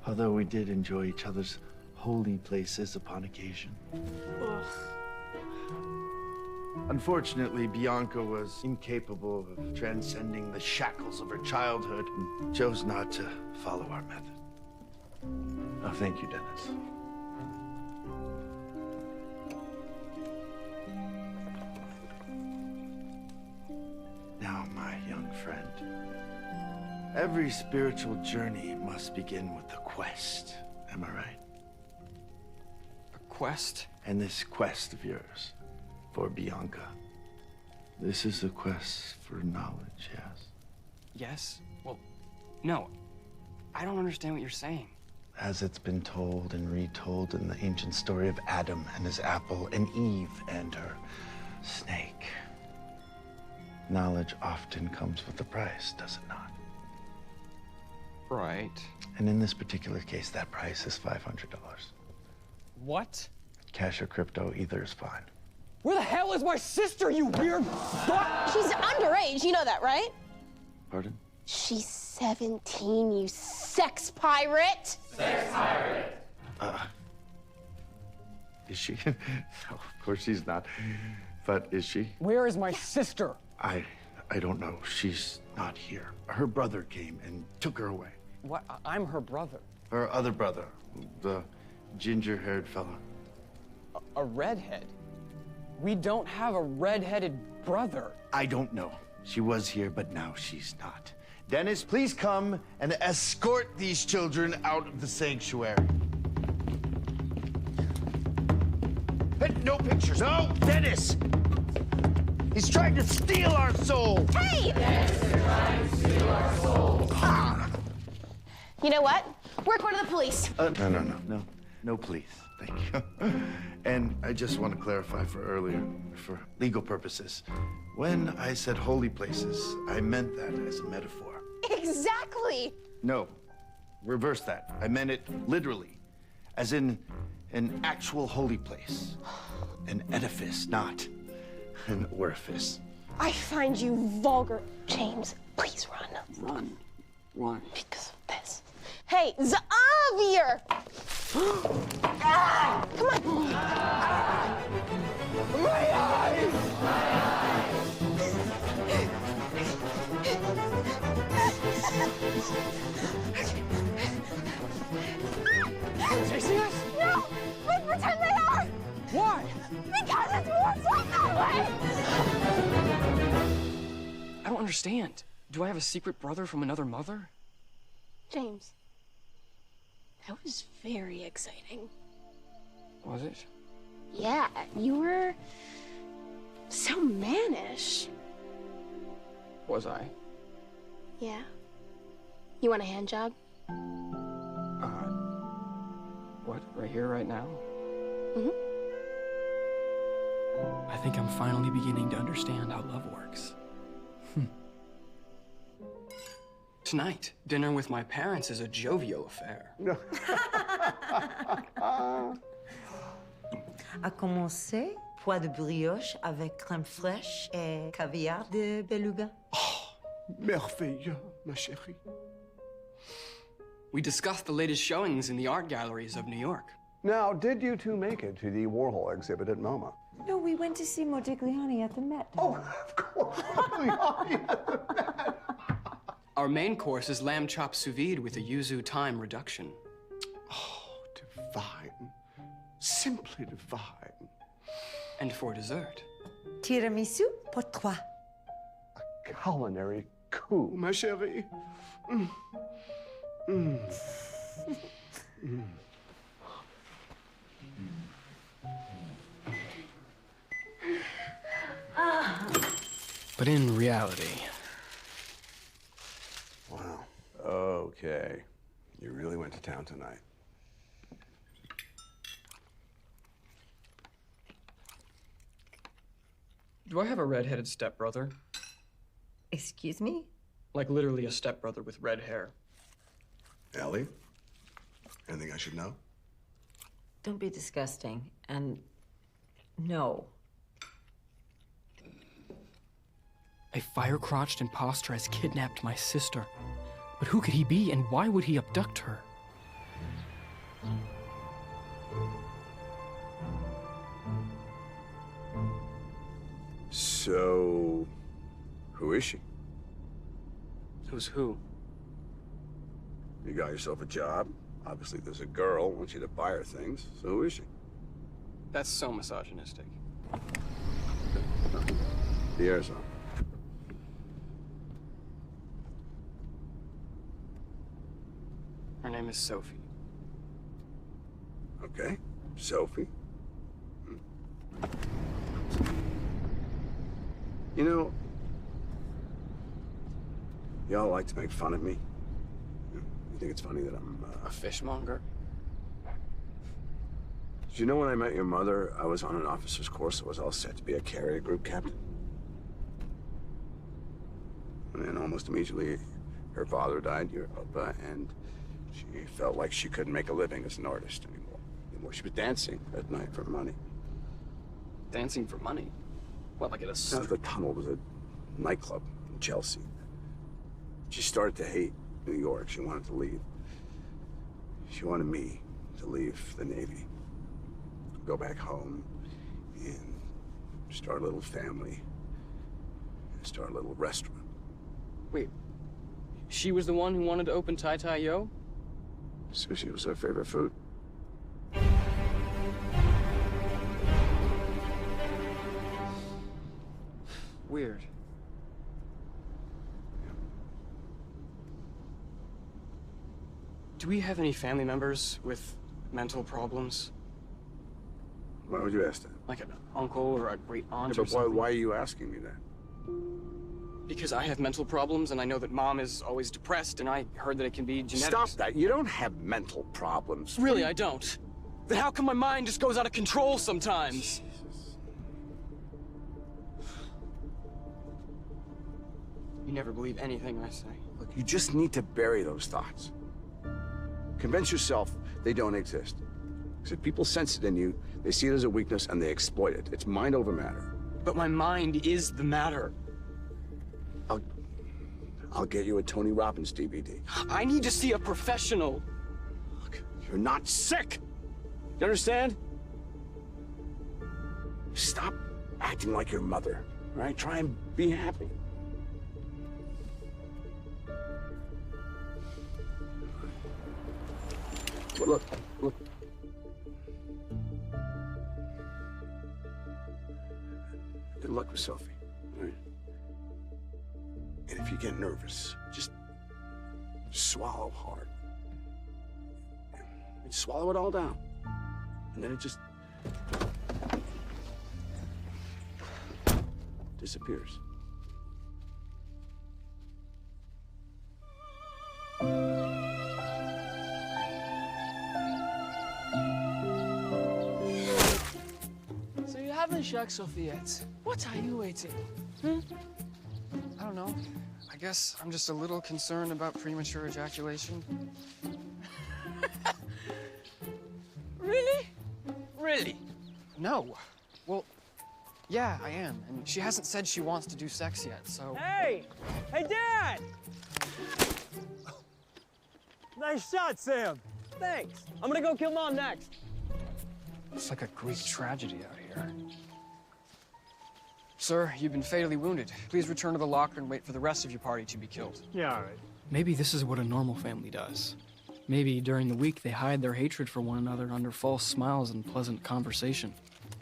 Although we did enjoy each other's holy places upon occasion. Ugh. Unfortunately, Bianca was incapable of transcending the shackles of her childhood and chose not to follow our method. Oh, thank you, Dennis. Now, my young friend, every spiritual journey must begin with a quest. Am I right? A quest? And this quest of yours for Bianca, this is a quest for knowledge, yes? Yes? Well, no. I don't understand what you're saying. As it's been told and retold in the ancient story of Adam and his apple and Eve and her snake, knowledge often comes with a price, does it not? Right. And in this particular case, that price is $500. What? Cash or crypto, either is fine. Where the hell is my sister, you weird fuck? She's underage, you know that, right? Pardon? She's 17, you sex pirate! Sex pirate. Is she? No, of course she's not. But is she? Where is my sister? I don't know. She's not here. Her brother came and took her away. What? I'm her brother. Her other brother, the ginger-haired fella. A redhead? We don't have a red-headed brother. I don't know. She was here, but now she's not. Dennis, please come and escort these children out of the sanctuary. Hey, no pictures. No, Dennis! He's trying to steal our soul! Hey! Dennis is trying to steal our souls. You know what? We're going to the police. No, please. Thank you. And I just want to clarify for earlier, for legal purposes. When I said holy places, I meant that as a metaphor. Exactly! No, reverse that. I meant it literally, as in an actual holy place. An edifice, not an orifice. I find you vulgar. James, please run. Run. Run. Because of this. Hey, Xavier! Ah, come on! My eyes! Chasing us? No! Let's pretend they are! Why? Because it's more fun that way! I don't understand. Do I have a secret brother from another mother? James, that was very exciting. Was it? Yeah, you were so mannish. Was I? Yeah. You want a hand job? What? Right here, right now? Mm-hmm. I think I'm finally beginning to understand how love works. Tonight, dinner with my parents is a jovial affair. À commencer, pois de brioche avec crème fraîche et caviar de beluga. Merveilleux, ma chérie. We discussed the latest showings in the art galleries of New York. Now, did you two make it to the Warhol exhibit at MoMA? No, we went to see Modigliani at the Met. Oh, of course, Modigliani at the Met. Our main course is lamb chop sous vide with a yuzu thyme reduction. Oh, divine. Simply divine. And for dessert, Tiramisu pour trois. A culinary coup, ma chérie. Mm. Mm. Mm. but in reality, Wow. Okay. You really went to town tonight. do I have a red-headed stepbrother? Excuse me? Like literally a stepbrother with red hair. Ellie? Anything I should know? Don't be disgusting. And no. A fire-crotched imposter has kidnapped my sister. But who could he be, and why would he abduct her? So, who is she? Who's who? You got yourself a job. Obviously, there's a girl wants you to buy her things. So who is she? That's so misogynistic. The air's on. Her name is Sophie. Okay, Sophie. You know, y'all like to make fun of me. You think it's funny that I'm A fishmonger? Did you know when I met your mother, I was on an officer's course that was all set to be a carrier group captain? And then almost immediately, her father died, your Opa, and she felt like she couldn't make a living as an artist anymore. She was dancing at night for money. Dancing for money? What, like at a No, the Tunnel was a nightclub in Chelsea. She started to hate New York. She wanted to leave. She wanted me to leave the Navy, go back home, and start a little family, and start a little restaurant. Wait, she was the one who wanted to open Tai Tai Yo? Sushi was her favorite food. Weird. Do we have any family members with mental problems? Why would you ask that? Like an uncle or a great aunt Yeah, or but something? why are you asking me that? Because I have mental problems, and I know that Mom is always depressed, and I heard that it can be genetic. Stop that. You don't have mental problems. Really, I don't. Then how come my mind just goes out of control sometimes? You never believe anything I say. Look, you just need to bury those thoughts. Convince yourself they don't exist. Because if people sense it in you, they see it as a weakness and they exploit it. It's mind over matter. But my mind is the matter. I'll get you a Tony Robbins DVD. I need to see a professional. Look, you're not sick. You understand? Stop acting like your mother, all right? Try and be happy. But look. Good luck with Sophie, all right? And if you get nervous, just swallow hard. And swallow it all down. And then it just disappears. So you haven't shagged Sophie yet. What are you waiting? Hmm? I don't know. I guess I'm just a little concerned about premature ejaculation. Really? Really? No. Well, yeah, I am. And she hasn't said she wants to do sex yet, so... Hey! Hey, Dad! Nice shot, Sam. Thanks. I'm gonna go kill Mom next. It's like a Greek tragedy out here. Sir, you've been fatally wounded. Please return to the locker and wait for the rest of your party to be killed. Yeah, all right. Maybe this is what a normal family does. Maybe during the week they hide their hatred for one another under false smiles and pleasant conversation.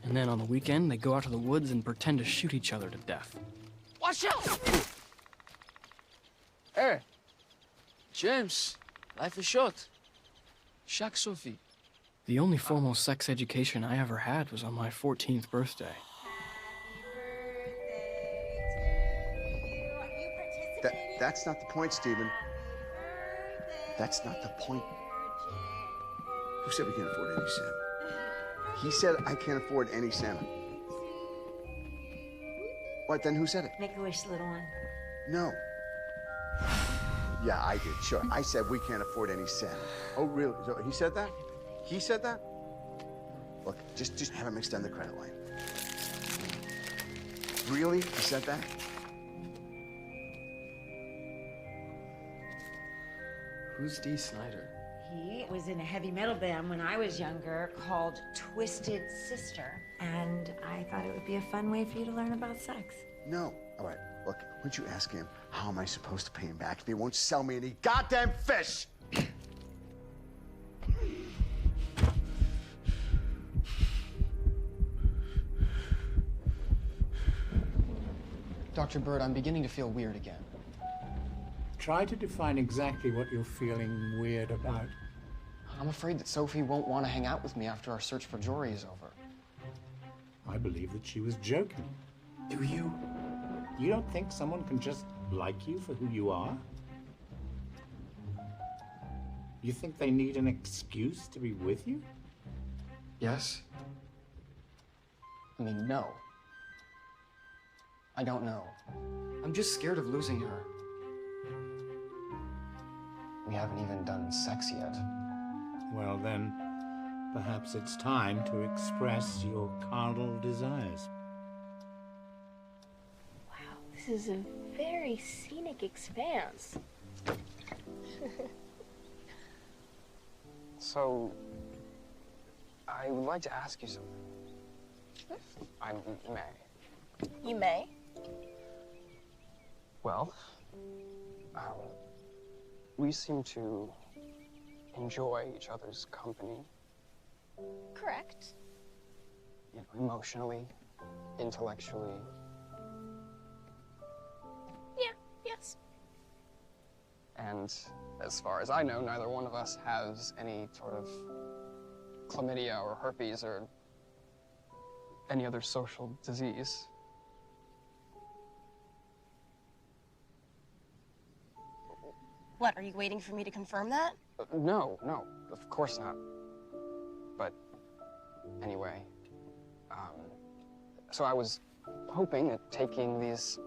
And then on the weekend, they go out to the woods and pretend to shoot each other to death. Watch out! Hey, James, life is short. Shaq Sophie. The only formal sex education I ever had was on my 14th birthday. That's not the point, Stephen. That's not the point. Who said we can't afford any salmon? He said I can't afford any salmon. What, then who said it? Make a wish, little one. No. Yeah, I did, sure. I said we can't afford any salmon. Oh, really? So he said that? He said that? Look, just have him extend the credit line. Really? He said that? Who's Dee Snider? He was in a heavy metal band when I was younger called Twisted Sister. And I thought it would be a fun way for you to learn about sex. No. All right, look, why don't you ask him, how am I supposed to pay him back if he won't sell me any goddamn fish? Dr. Bird, I'm beginning to feel weird again. Try to define exactly what you're feeling weird about. I'm afraid that Sophie won't want to hang out with me after our search for Jory is over. I believe that she was joking. Do you? You don't think someone can just like you for who you are? You think they need an excuse to be with you? Yes. I mean, no. I don't know. I'm just scared of losing her. We haven't even done sex yet. Well, then, perhaps it's time to express your carnal desires. Wow, this is a very scenic expanse. So, I would like to ask you something. If I may. You may. Well, we seem to enjoy each other's company. Correct. You know, emotionally, intellectually. Yeah, yes. And as far as I know, neither one of us has any sort of chlamydia or herpes or any other social disease. What, are you waiting for me to confirm that? No, of course not. But anyway, so I was hoping that taking these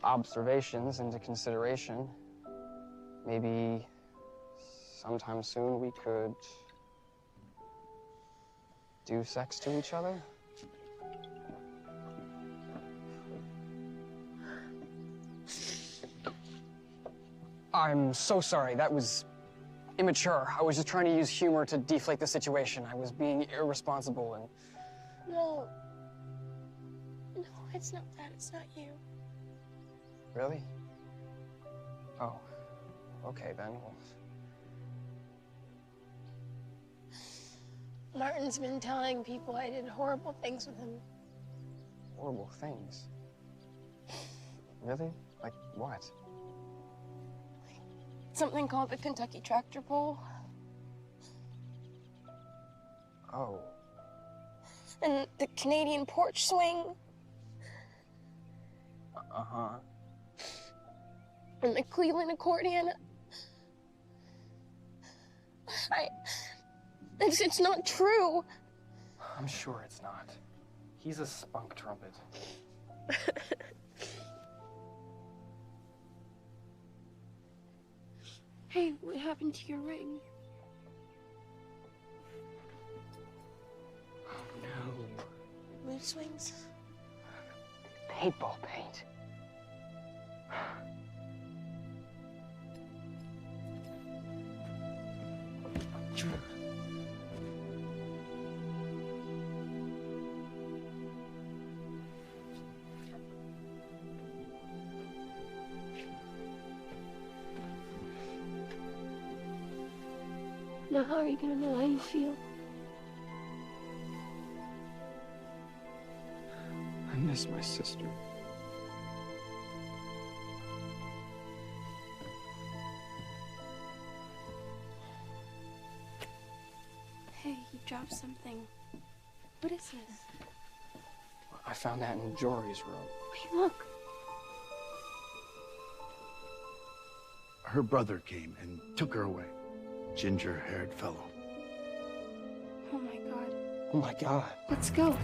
observations into consideration, maybe sometime soon we could do sex to each other. I'm so sorry, that was immature. I was just trying to use humor to deflate the situation. I was being irresponsible and... No. No, it's not that. It's not you. Really? Oh, okay then. Well... Martin's been telling people I did horrible things with him. Horrible things? Really? Like what? Something called the Kentucky tractor pull. Oh. And the Canadian porch swing. Uh-huh. And the Cleveland accordion. It's not true. I'm sure it's not. He's a spunk trumpet. Hey, what happened to your ring? No. Mood swings? Paintball paint. Drew. Now how are you gonna know how you feel? I miss my sister. Hey, you dropped something. What is this? I found that in Jory's room. Wait, look. Her brother came and took her away. Ginger-haired fellow. Oh my god. Oh my god. Let's go.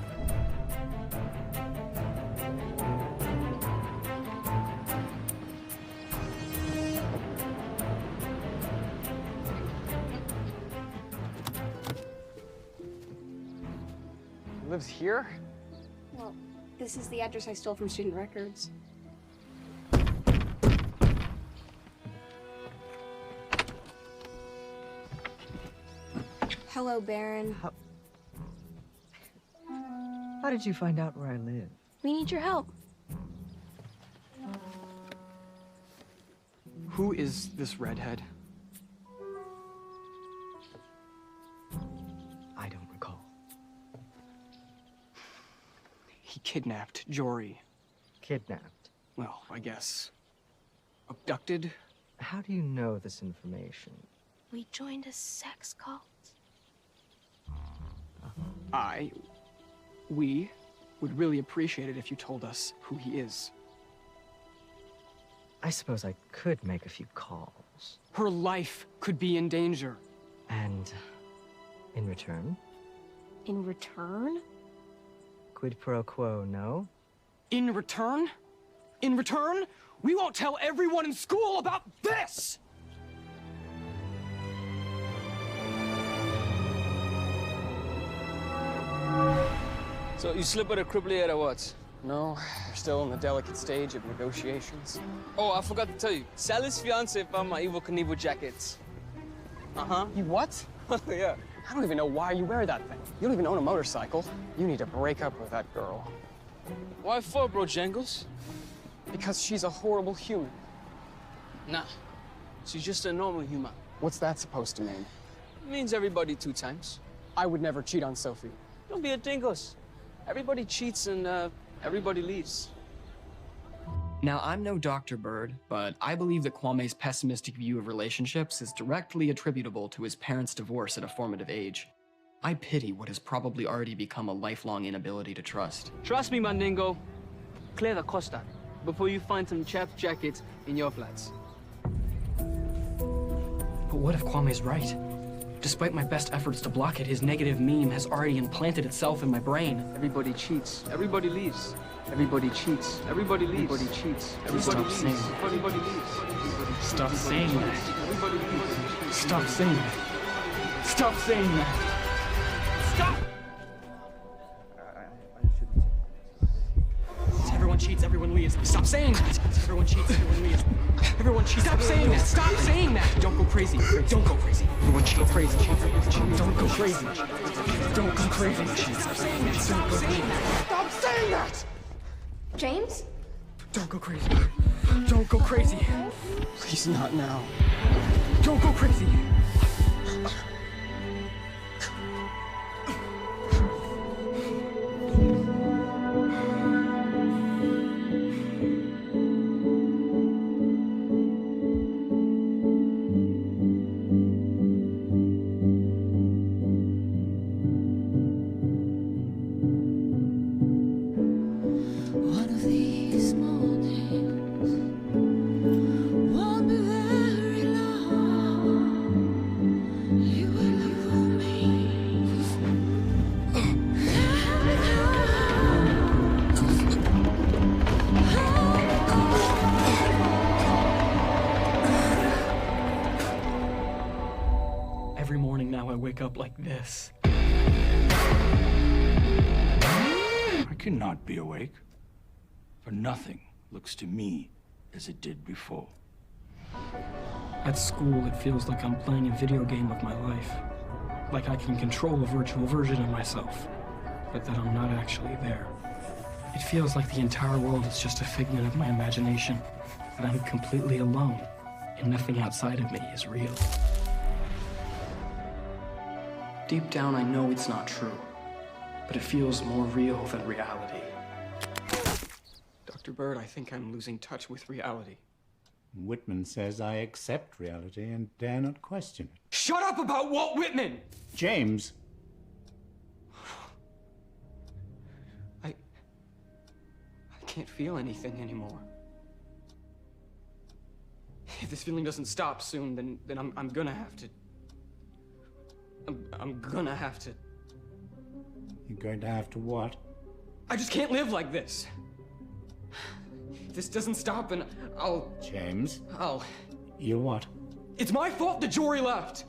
Lives here? Well, this is the address I stole from student records. Hello, Baron. How did you find out where I live? We need your help. Who is this redhead? I don't recall. He kidnapped Jory. Kidnapped? Well, I guess. Abducted? How do you know this information? We joined a sex cult. We would really appreciate it if you told us who he is. I suppose I could make a few calls. Her life could be in danger. And in return? In return? Quid pro quo, no? In return? In return, we won't tell everyone in school about this! So you slip with a croupier or what? No, we're still in the delicate stage of negotiations. Oh, I forgot to tell you. Sally's fiance found my Evel Knievel jackets. Uh-huh. You what? Yeah. I don't even know why you wear that thing. You don't even own a motorcycle. You need to break up with that girl. Why for, bro, Jangles? Because she's a horrible human. Nah. She's just a normal human. What's that supposed to mean? It means everybody 2 times. I would never cheat on Sophie. Don't be a dingus. Everybody cheats and everybody leaves. Now, I'm no Dr. Bird, but I believe that Kwame's pessimistic view of relationships is directly attributable to his parents' divorce at a formative age. I pity what has probably already become a lifelong inability to trust. Trust me, Mandingo. Clear the costa before you find some chapped jackets in your flats. But what if Kwame's right? Despite my best efforts to block it, his negative meme has already implanted itself in my brain. Everybody cheats. Everybody leaves. Everybody cheats. Everybody leaves. Everybody cheats. Everybody leaves. Saying that. Everybody leaves. Stop saying that. Everybody leaves. Stop saying that. Stop saying that. Stop! Everyone cheats, everyone leaves. Stop saying that. Everyone cheats, everyone leaves. Everyone cheats. Stop saying that. Stop saying that. Don't go crazy. Don't go crazy. Everyone cheats. Crazy. Don't go crazy. Don't go crazy. Stop saying that. Stop saying that. Stop saying that. James? Don't go crazy. Don't go crazy. Please, not now. Don't go crazy. One of these mornings won't be very long. every morning now I wake up like this. I cannot be awake, for nothing looks to me as it did before. At school, it feels like I'm playing a video game of my life. Like I can control a virtual version of myself, but that I'm not actually there. It feels like the entire world is just a figment of my imagination, and I'm completely alone, and nothing outside of me is real. Deep down, I know it's not true, but it feels more real than reality. Dr. Bird, I think I'm losing touch with reality. Whitman says I accept reality and dare not question it. Shut up about Walt Whitman! James! I can't feel anything anymore. If this feeling doesn't stop soon, then I'm gonna have to... I'm gonna have to... You're going to have to what? I just can't live like this. If this doesn't stop, and I'll... James? I'll... You what? It's my fault that Jory left.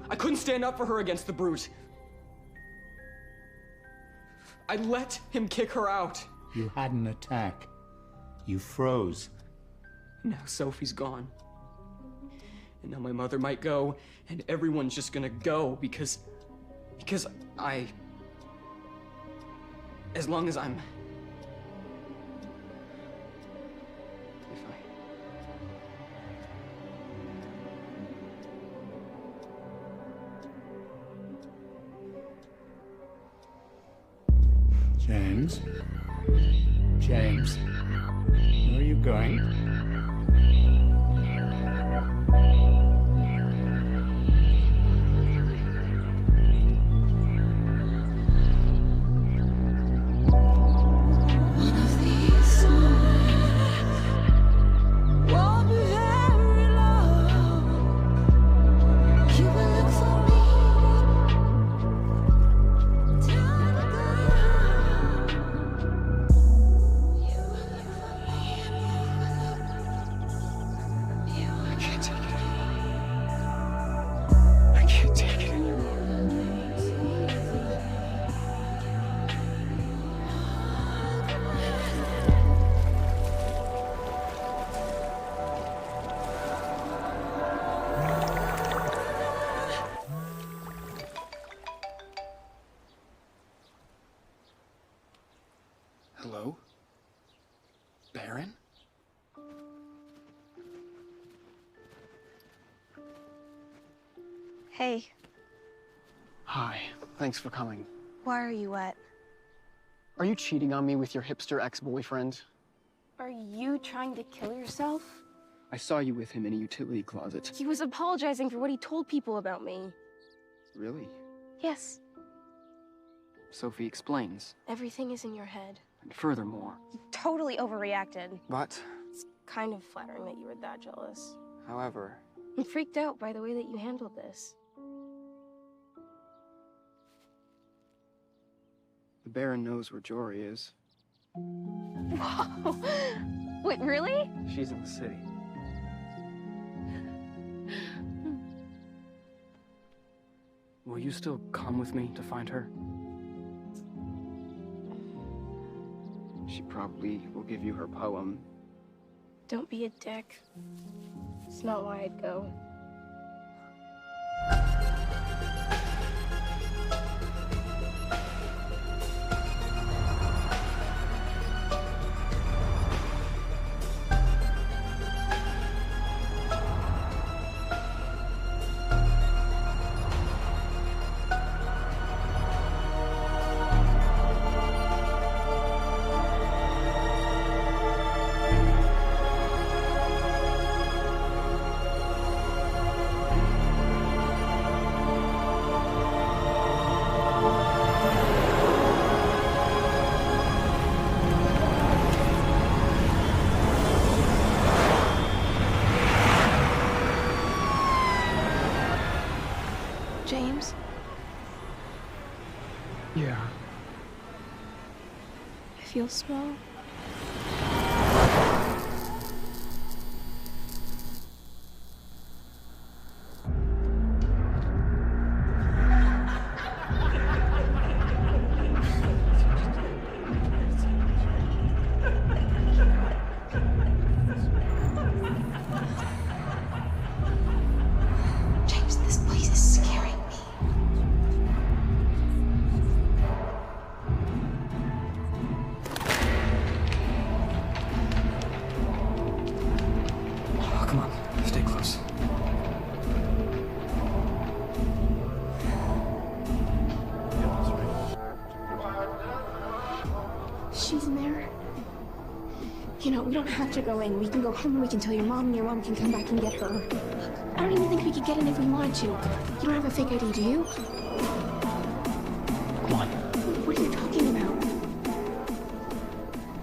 I couldn't stand up for her against the brute. I let him kick her out. You had an attack. You froze. Now Sophie's gone. And now my mother might go, and everyone's just gonna go because I... As long as I'm... If I... James? James? Where are you going? Hello? Baron? Hey, Hi. Thanks for coming. why are you wet? Are you cheating on me with your hipster ex-boyfriend? Are you trying to kill yourself? I saw you with him in a utility closet. He was apologizing for what he told people about me. Really? Yes, Sophie explains. everything is in your head. And furthermore, Totally overreacted. but, It's kind of flattering that you were that jealous. however, I'm freaked out by the way that you handled this. the Baron knows where Jory is. Whoa! Wait, really? She's in the city. Will you still come with me to find her? She probably will give you her poem. Don't be a dick. It's not why I'd go. James? Yeah. I feel small. You know, we don't have to go in. We can go home and we can tell your mom, and your mom can come back and get her. I don't even think we could get in if we wanted to. You don't have a fake ID, do you? Come on. What are you talking about?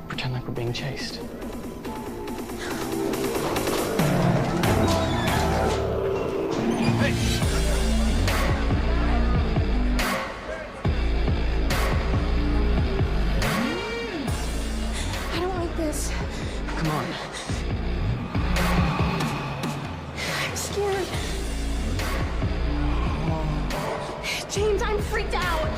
Pretend like we're being chased. I don't like this. Come on. I'm scared. James, I'm freaked out.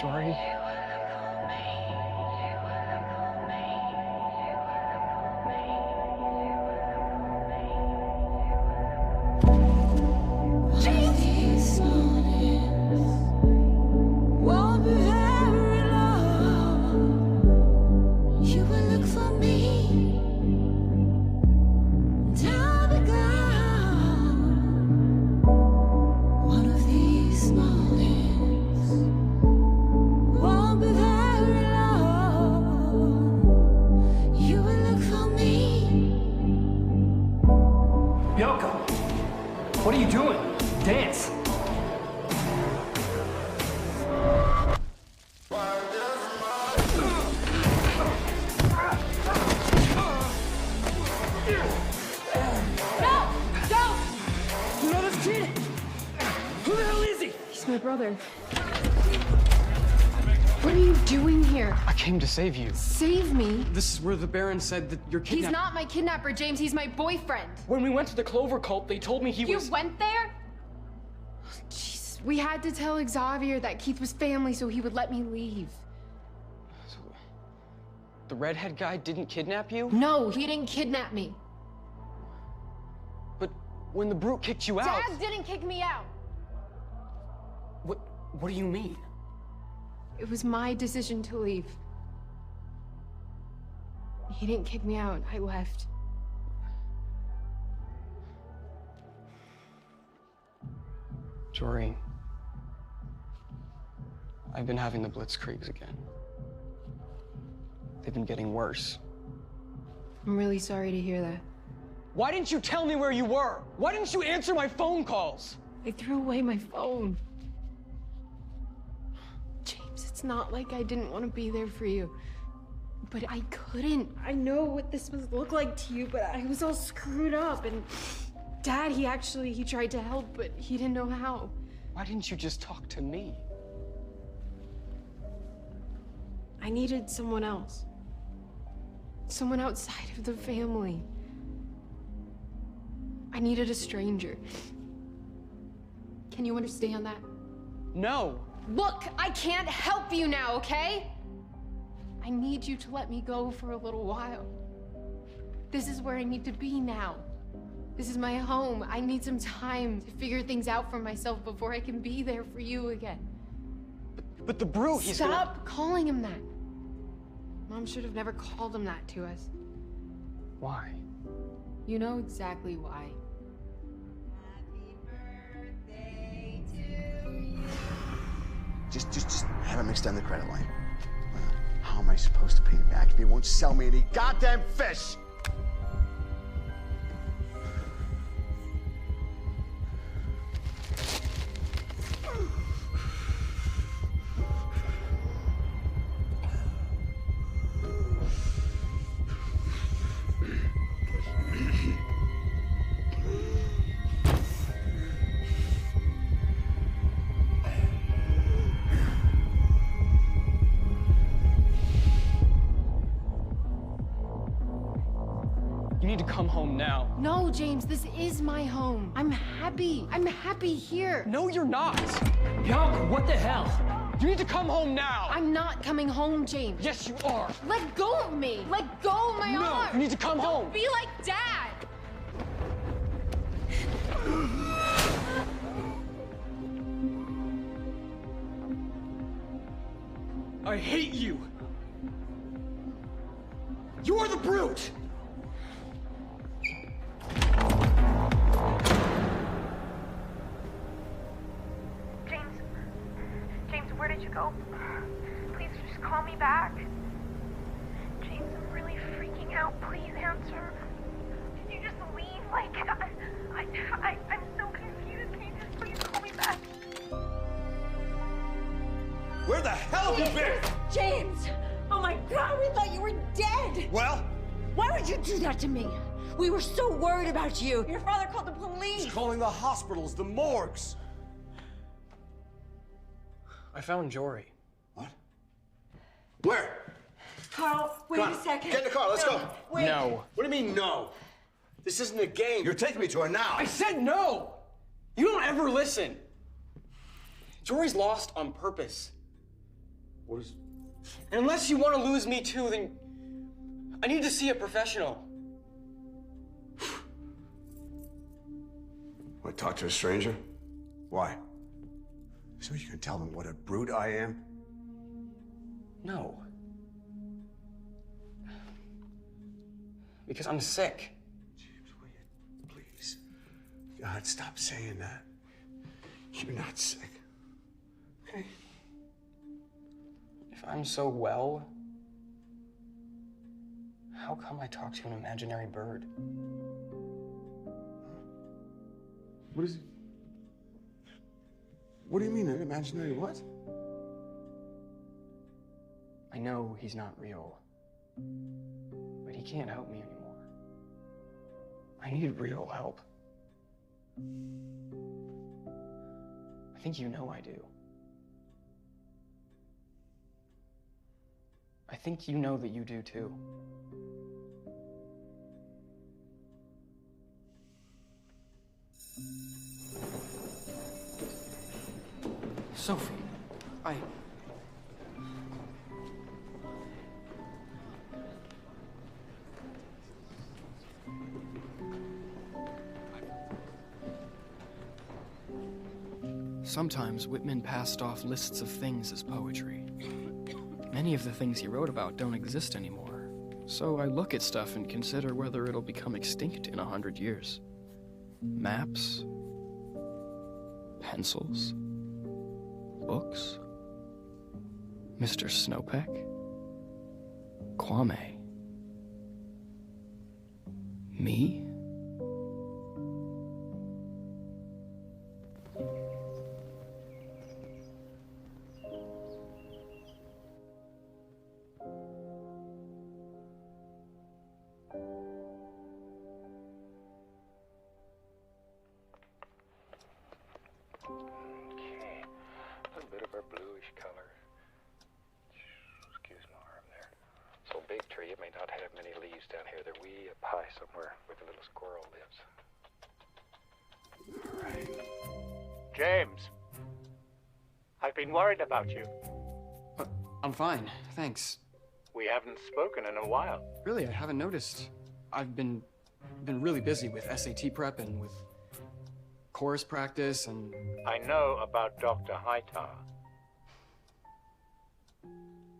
Jory? James! Won't be very long. You will look for me. And I'll be gone. One of these mornings won't be very long. You will look for me. Yoko! What are you doing? Dance! No! Don't! You know this kid? Who the hell is he? He's my brother. What are you doing here? I came to save you. Save me? This is where the Baron said that you're He's kidnapped. not my kidnapper, James. He's my boyfriend. When we went to the Clover cult, they told me he You was... went there? Jeez, we had to tell Xavier that Keith was family so he would let me leave. The redhead guy didn't kidnap you? No, he didn't kidnap me. But when the brute kicked you out... Dad didn't kick me out. What do you mean? It was my decision to leave. He didn't kick me out. I left. Jory, I've been having the blitzkriegs again. They've been getting worse. I'm really sorry to hear that. Why didn't you tell me where you were? Why didn't you answer my phone calls? I threw away my phone. James, it's not like I didn't want to be there for you. But I couldn't. I know what this must look like to you, but I was all screwed up. And Dad, he tried to help, but he didn't know how. Why didn't you just talk to me? I needed someone else. Someone outside of the family. I needed a stranger. Can you understand that? No. Look, I can't help you now, okay? I need you to let me go for a little while. This is where I need to be now. This is my home. I need some time to figure things out for myself before I can be there for you again. But the brute, he's gonna... Stop calling him that. Mom should have never called him that to us. Why? You know exactly why. Just have him extend the credit line. How am I supposed to pay him back if he won't sell me any goddamn fish? come home now. No, James, this is my home. I'm happy. I'm happy here. No, you're not. Bianca, what the hell? You need to come home now. I'm not coming home, James. Yes, you are. Let go of me. Let go of my arm. You need to come home. Be like Dad. I hate you. You're the brute. James, where did you go? Please just call me back. James, I'm really freaking out. Please answer. Did you just leave? Like, I'm so confused. Can you just please call me back? Where the hell have you been? James! Oh my God, we thought you were dead! Well? Why would you do that to me? We were so worried about you. Your father called the police. He's calling the hospitals, the morgues. I found Jory. Where? Carl, wait Come a on, second. get in the car, let's go. Wait. No. What do you mean, no? This isn't a game. You're taking me to her now. I said no! You don't ever listen. Jory's lost on purpose. What is... And unless you want to lose me too, then I need to see a professional. Want to talk to a stranger? Why? So you can tell them what a brute I am? No. Because I'm sick. James, will you please? God, stop saying that. You're not sick. Okay? If I'm so well, how come I talk to an imaginary bird? What is it? What do you mean, an imaginary what? I know he's not real, but he can't help me anymore. I need real help. I think you know I do. I think you know that you do too. Sophie, Sometimes Whitman passed off lists of things as poetry. Many of the things he wrote about don't exist anymore. So I look at stuff and consider whether it'll become extinct in 100 years. Maps, pencils, books, Mr. Snowpeck, Kwame, me. James, I've been worried about you. I'm fine, thanks. We haven't spoken in a while. Really, I haven't noticed. I've been really busy with SAT prep and with chorus practice and... I know about Dr. Hightower.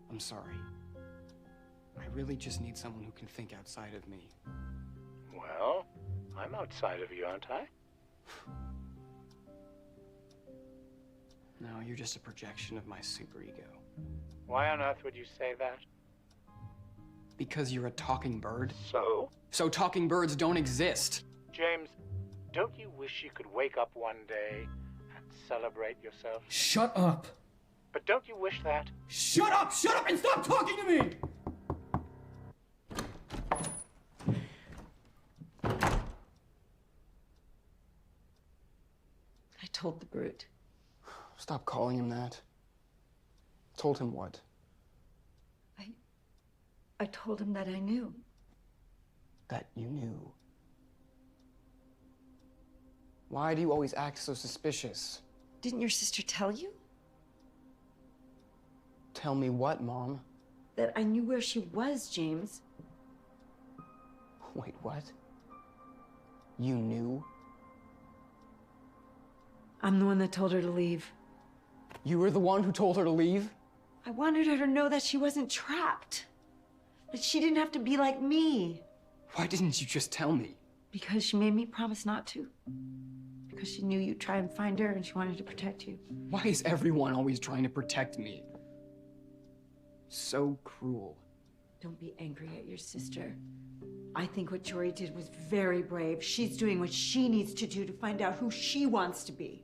I'm sorry. I really just need someone who can think outside of me. Well, I'm outside of you, aren't I? No, you're just a projection of my superego. Why on earth would you say that? Because you're a talking bird. So? So talking birds don't exist. James, don't you wish you could wake up one day and celebrate yourself? Shut up! But don't you wish that? Shut up! Shut up and stop talking to me! I told the brute. Stop calling him that. Told him what? I told him that I knew. That you knew Why do you always act so suspicious? Didn't your sister tell you? Tell me what, Mom? That I knew where she was, James. Wait, what? You knew? I'm the one that told her to leave. You were the one who told her to leave? I wanted her to know that she wasn't trapped. That she didn't have to be like me. Why didn't you just tell me? Because she made me promise not to. Because she knew you'd try and find her and she wanted to protect you. Why is everyone always trying to protect me? So cruel. Don't be angry at your sister. I think what Jory did was very brave. She's doing what she needs to do to find out who she wants to be.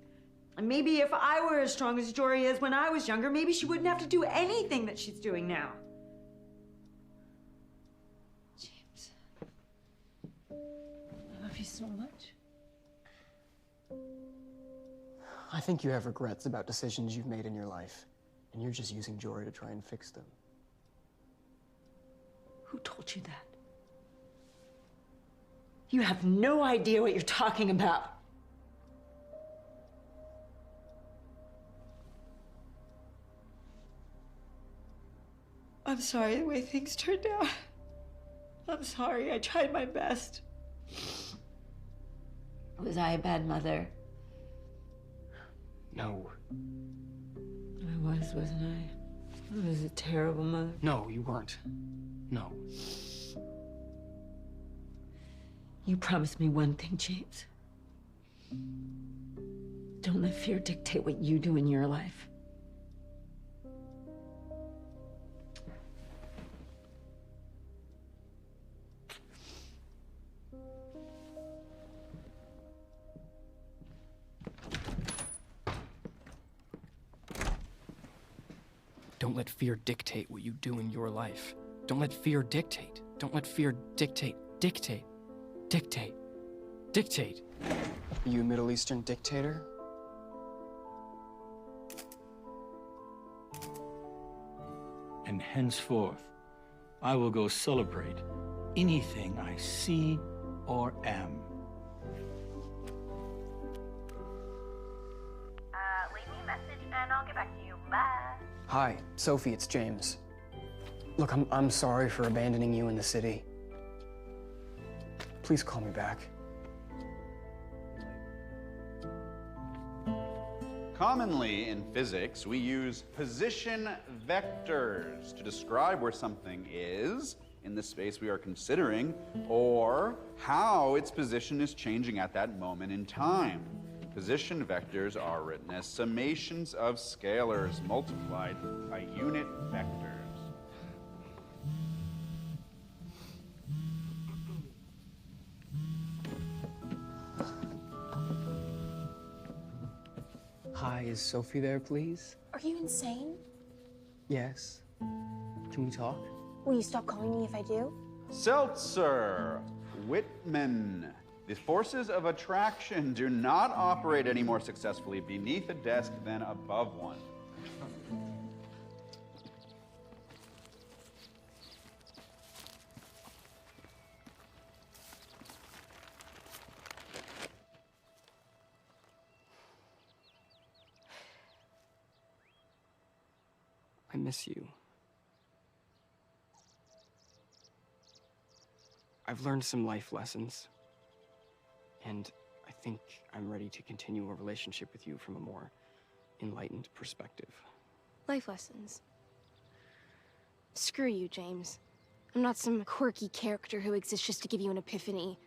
And maybe if I were as strong as Jory is when I was younger, maybe she wouldn't have to do anything that she's doing now. James, I love you so much. I think you have regrets about decisions you've made in your life, and you're just using Jory to try and fix them. Who told you that? You have no idea what you're talking about. I'm sorry the way things turned out. I'm sorry, I tried my best. Was I a bad mother? No. I was, wasn't I? I was a terrible mother. No, you weren't. No. You promised me one thing, James. Don't let fear dictate what you do in your life. Don't let fear dictate what you do in your life. Don't let fear dictate. Don't let fear dictate. Dictate. Dictate. Dictate. Are you a Middle Eastern dictator? And henceforth, I will go celebrate anything I see or am. Leave me a message and I'll get back to you. Bye. Hi, Sophie, it's James. Look, I'm sorry for abandoning you in the city. Please call me back. Commonly in physics, we use position vectors to describe where something is in the space we are considering, or how its position is changing at that moment in time. Position vectors are written as summations of scalars multiplied by unit vectors. Hi, is Sophie there, please? Are you insane? Yes. Can we talk? Will you stop calling me if I do? Seltzer, Whitman. The forces of attraction do not operate any more successfully beneath a desk than above one. I miss you. I've learned some life lessons, and I think I'm ready to continue a relationship with you from a more enlightened perspective. Life lessons. Screw you, James. I'm not some quirky character who exists just to give you an epiphany.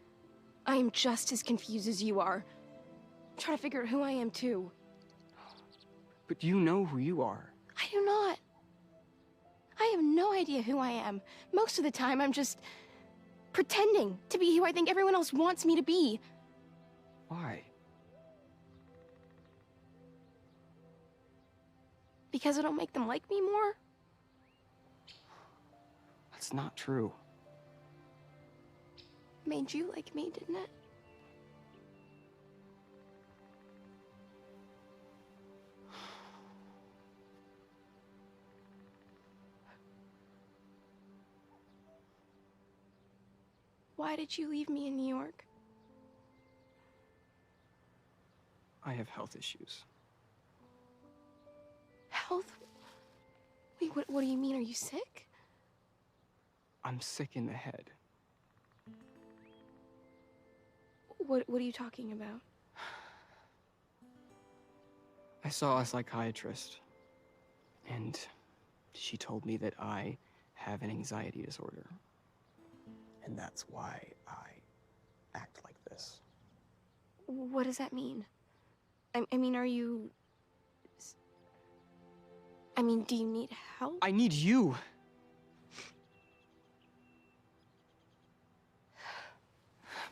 I am just as confused as you are. I'm trying to figure out who I am, too. But you know who you are. I do not. I have no idea who I am. Most of the time, I'm just pretending to be who I think everyone else wants me to be. Why? Because it'll make them like me more? That's not true. Made you like me, didn't it? Why did you leave me in New York? I have health issues. Health? Wait, what do you mean? Are you sick? I'm sick in the head. What are you talking about? I saw a psychiatrist, and she told me that I have an anxiety disorder. And that's why I act like this. What does that mean? I mean, are you... I mean, do you need help? I need you!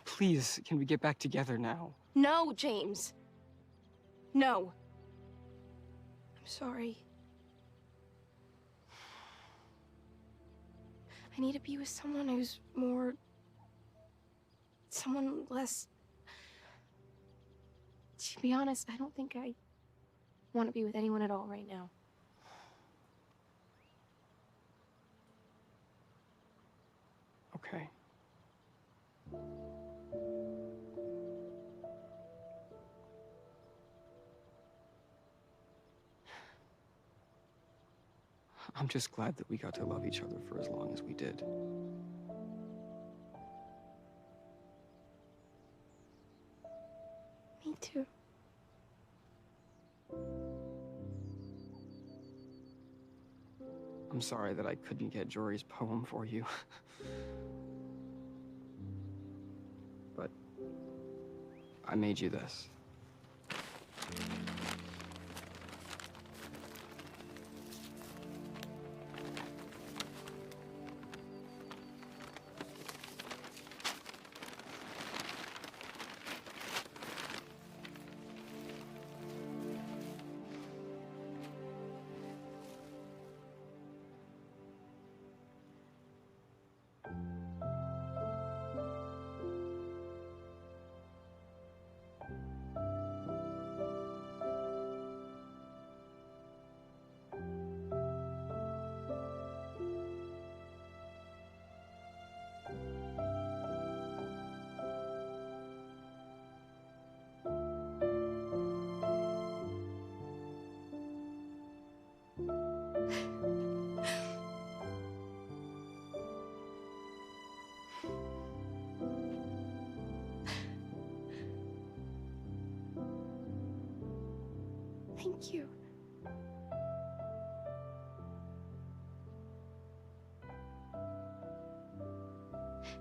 Please, can we get back together now? No, James. No. I'm sorry. I need to be with someone who's more... someone less... To be honest, I don't think I want to be with anyone at all right now. Okay. I'm just glad that we got to love each other for as long as we did. Me too. I'm sorry that I couldn't get Jory's poem for you. But I made you this. Thank you.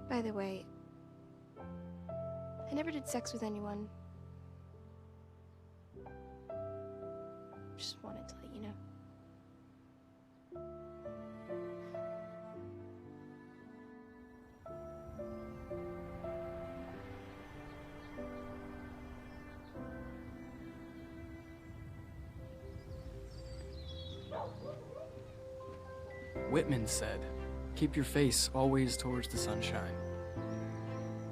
By the way, I never did sex with anyone. Just wanted to let you know. Whitman said, keep your face always towards the sunshine,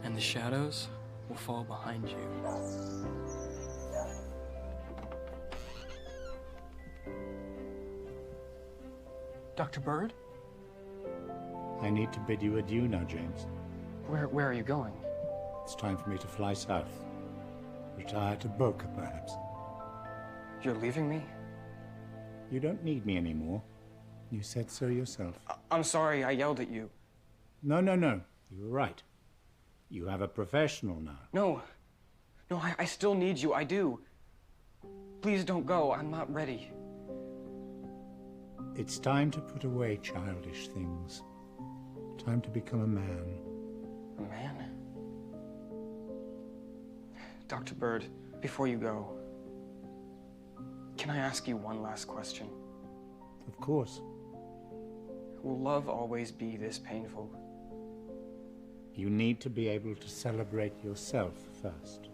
and the shadows will fall behind you. Dr. Bird? I need to bid you adieu now, James. Where are you going? It's time for me to fly south. Retire to Boca, perhaps. You're leaving me? You don't need me anymore. You said so yourself. I'm sorry, I yelled at you. No. You were right. You have a professional now. No, I still need you, I do. Please don't go, I'm not ready. It's time to put away childish things. Time to become a man. A man? Dr. Bird, before you go, can I ask you one last question? Of course. Will love always be this painful? You need to be able to celebrate yourself first.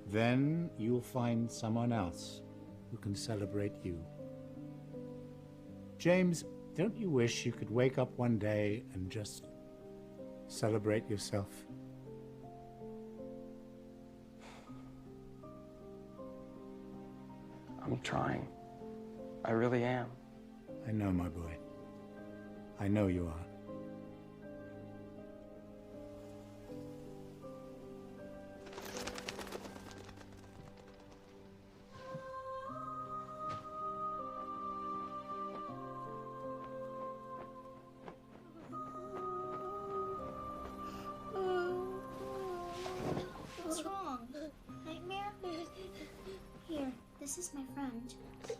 Then you'll find someone else who can celebrate you. James, don't you wish you could wake up one day and just celebrate yourself? I'm trying. I really am. I know, my boy. I know you are.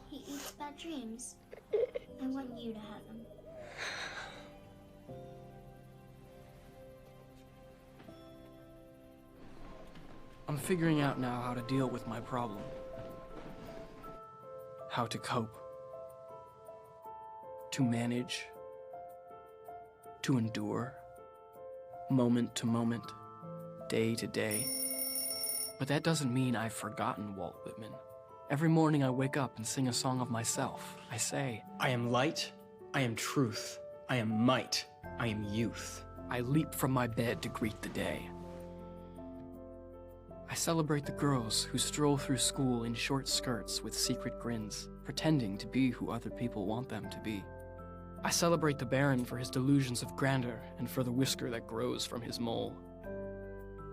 He eats bad dreams. I want you to have them. I'm figuring out now how to deal with my problem. How to cope. To manage. To endure. Moment to moment. Day to day. But that doesn't mean I've forgotten Walt Whitman. Every morning I wake up and sing a song of myself. I say, I am light, I am truth, I am might, I am youth. I leap from my bed to greet the day. I celebrate the girls who stroll through school in short skirts with secret grins, pretending to be who other people want them to be. I celebrate the Baron for his delusions of grandeur and for the whisker that grows from his mole.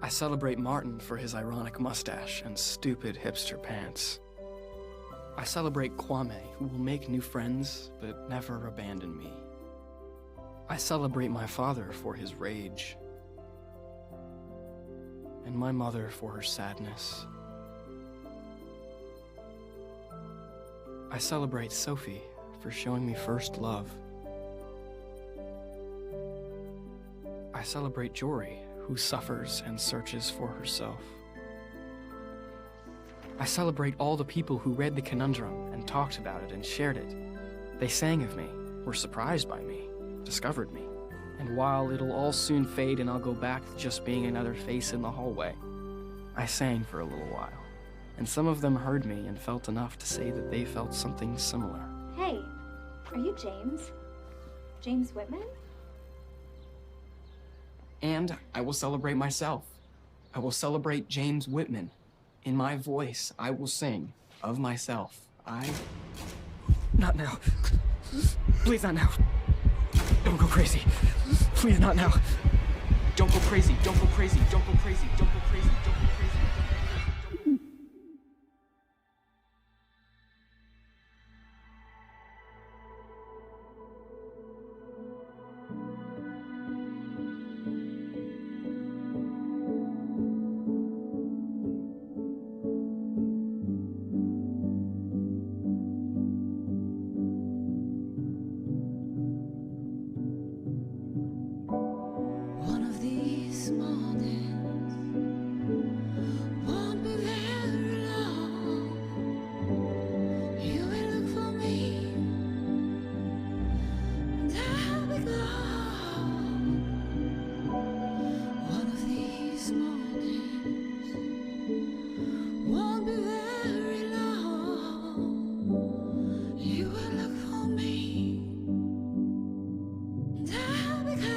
I celebrate Martin for his ironic mustache and stupid hipster pants. I celebrate Kwame, who will make new friends but never abandon me. I celebrate my father for his rage, and my mother for her sadness. I celebrate Sophie for showing me first love. I celebrate Jory, who suffers and searches for herself. I celebrate all the people who read the conundrum and talked about it and shared it. They sang of me, were surprised by me, discovered me. And while it'll all soon fade and I'll go back to just being another face in the hallway, I sang for a little while. And some of them heard me and felt enough to say that they felt something similar. Hey, are you James? James Whitman? And I will celebrate myself. I will celebrate James Whitman. In my voice, I will sing of myself. Not now. Please, not now. Don't go crazy. Please, not now. Don't go crazy. Don't go crazy. Don't go crazy. Don't go crazy. Don't go crazy. One of these mornings won't be very long. You will look for me, and I'll be gone. One of these mornings won't be very long. You will look for me, and I'll be gone.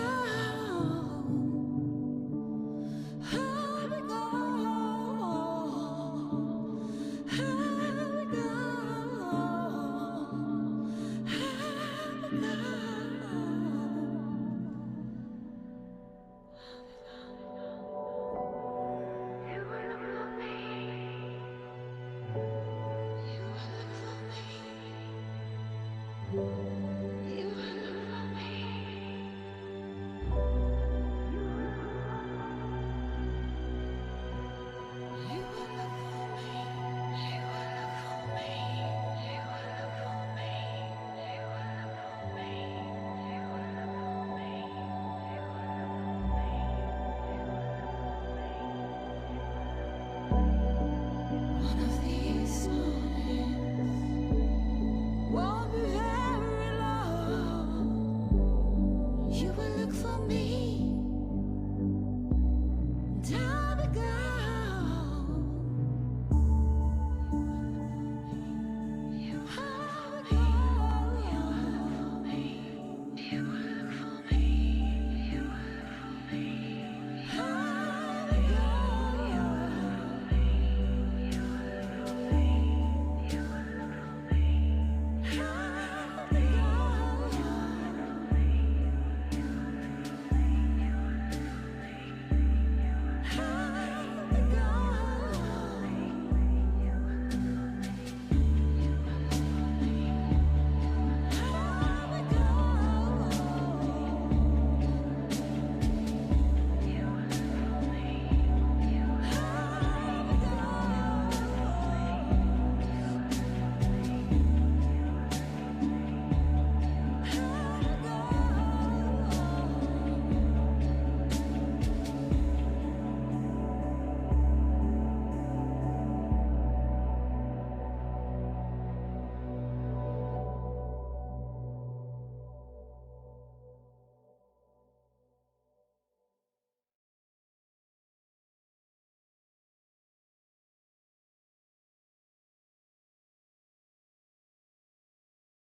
You will look for me.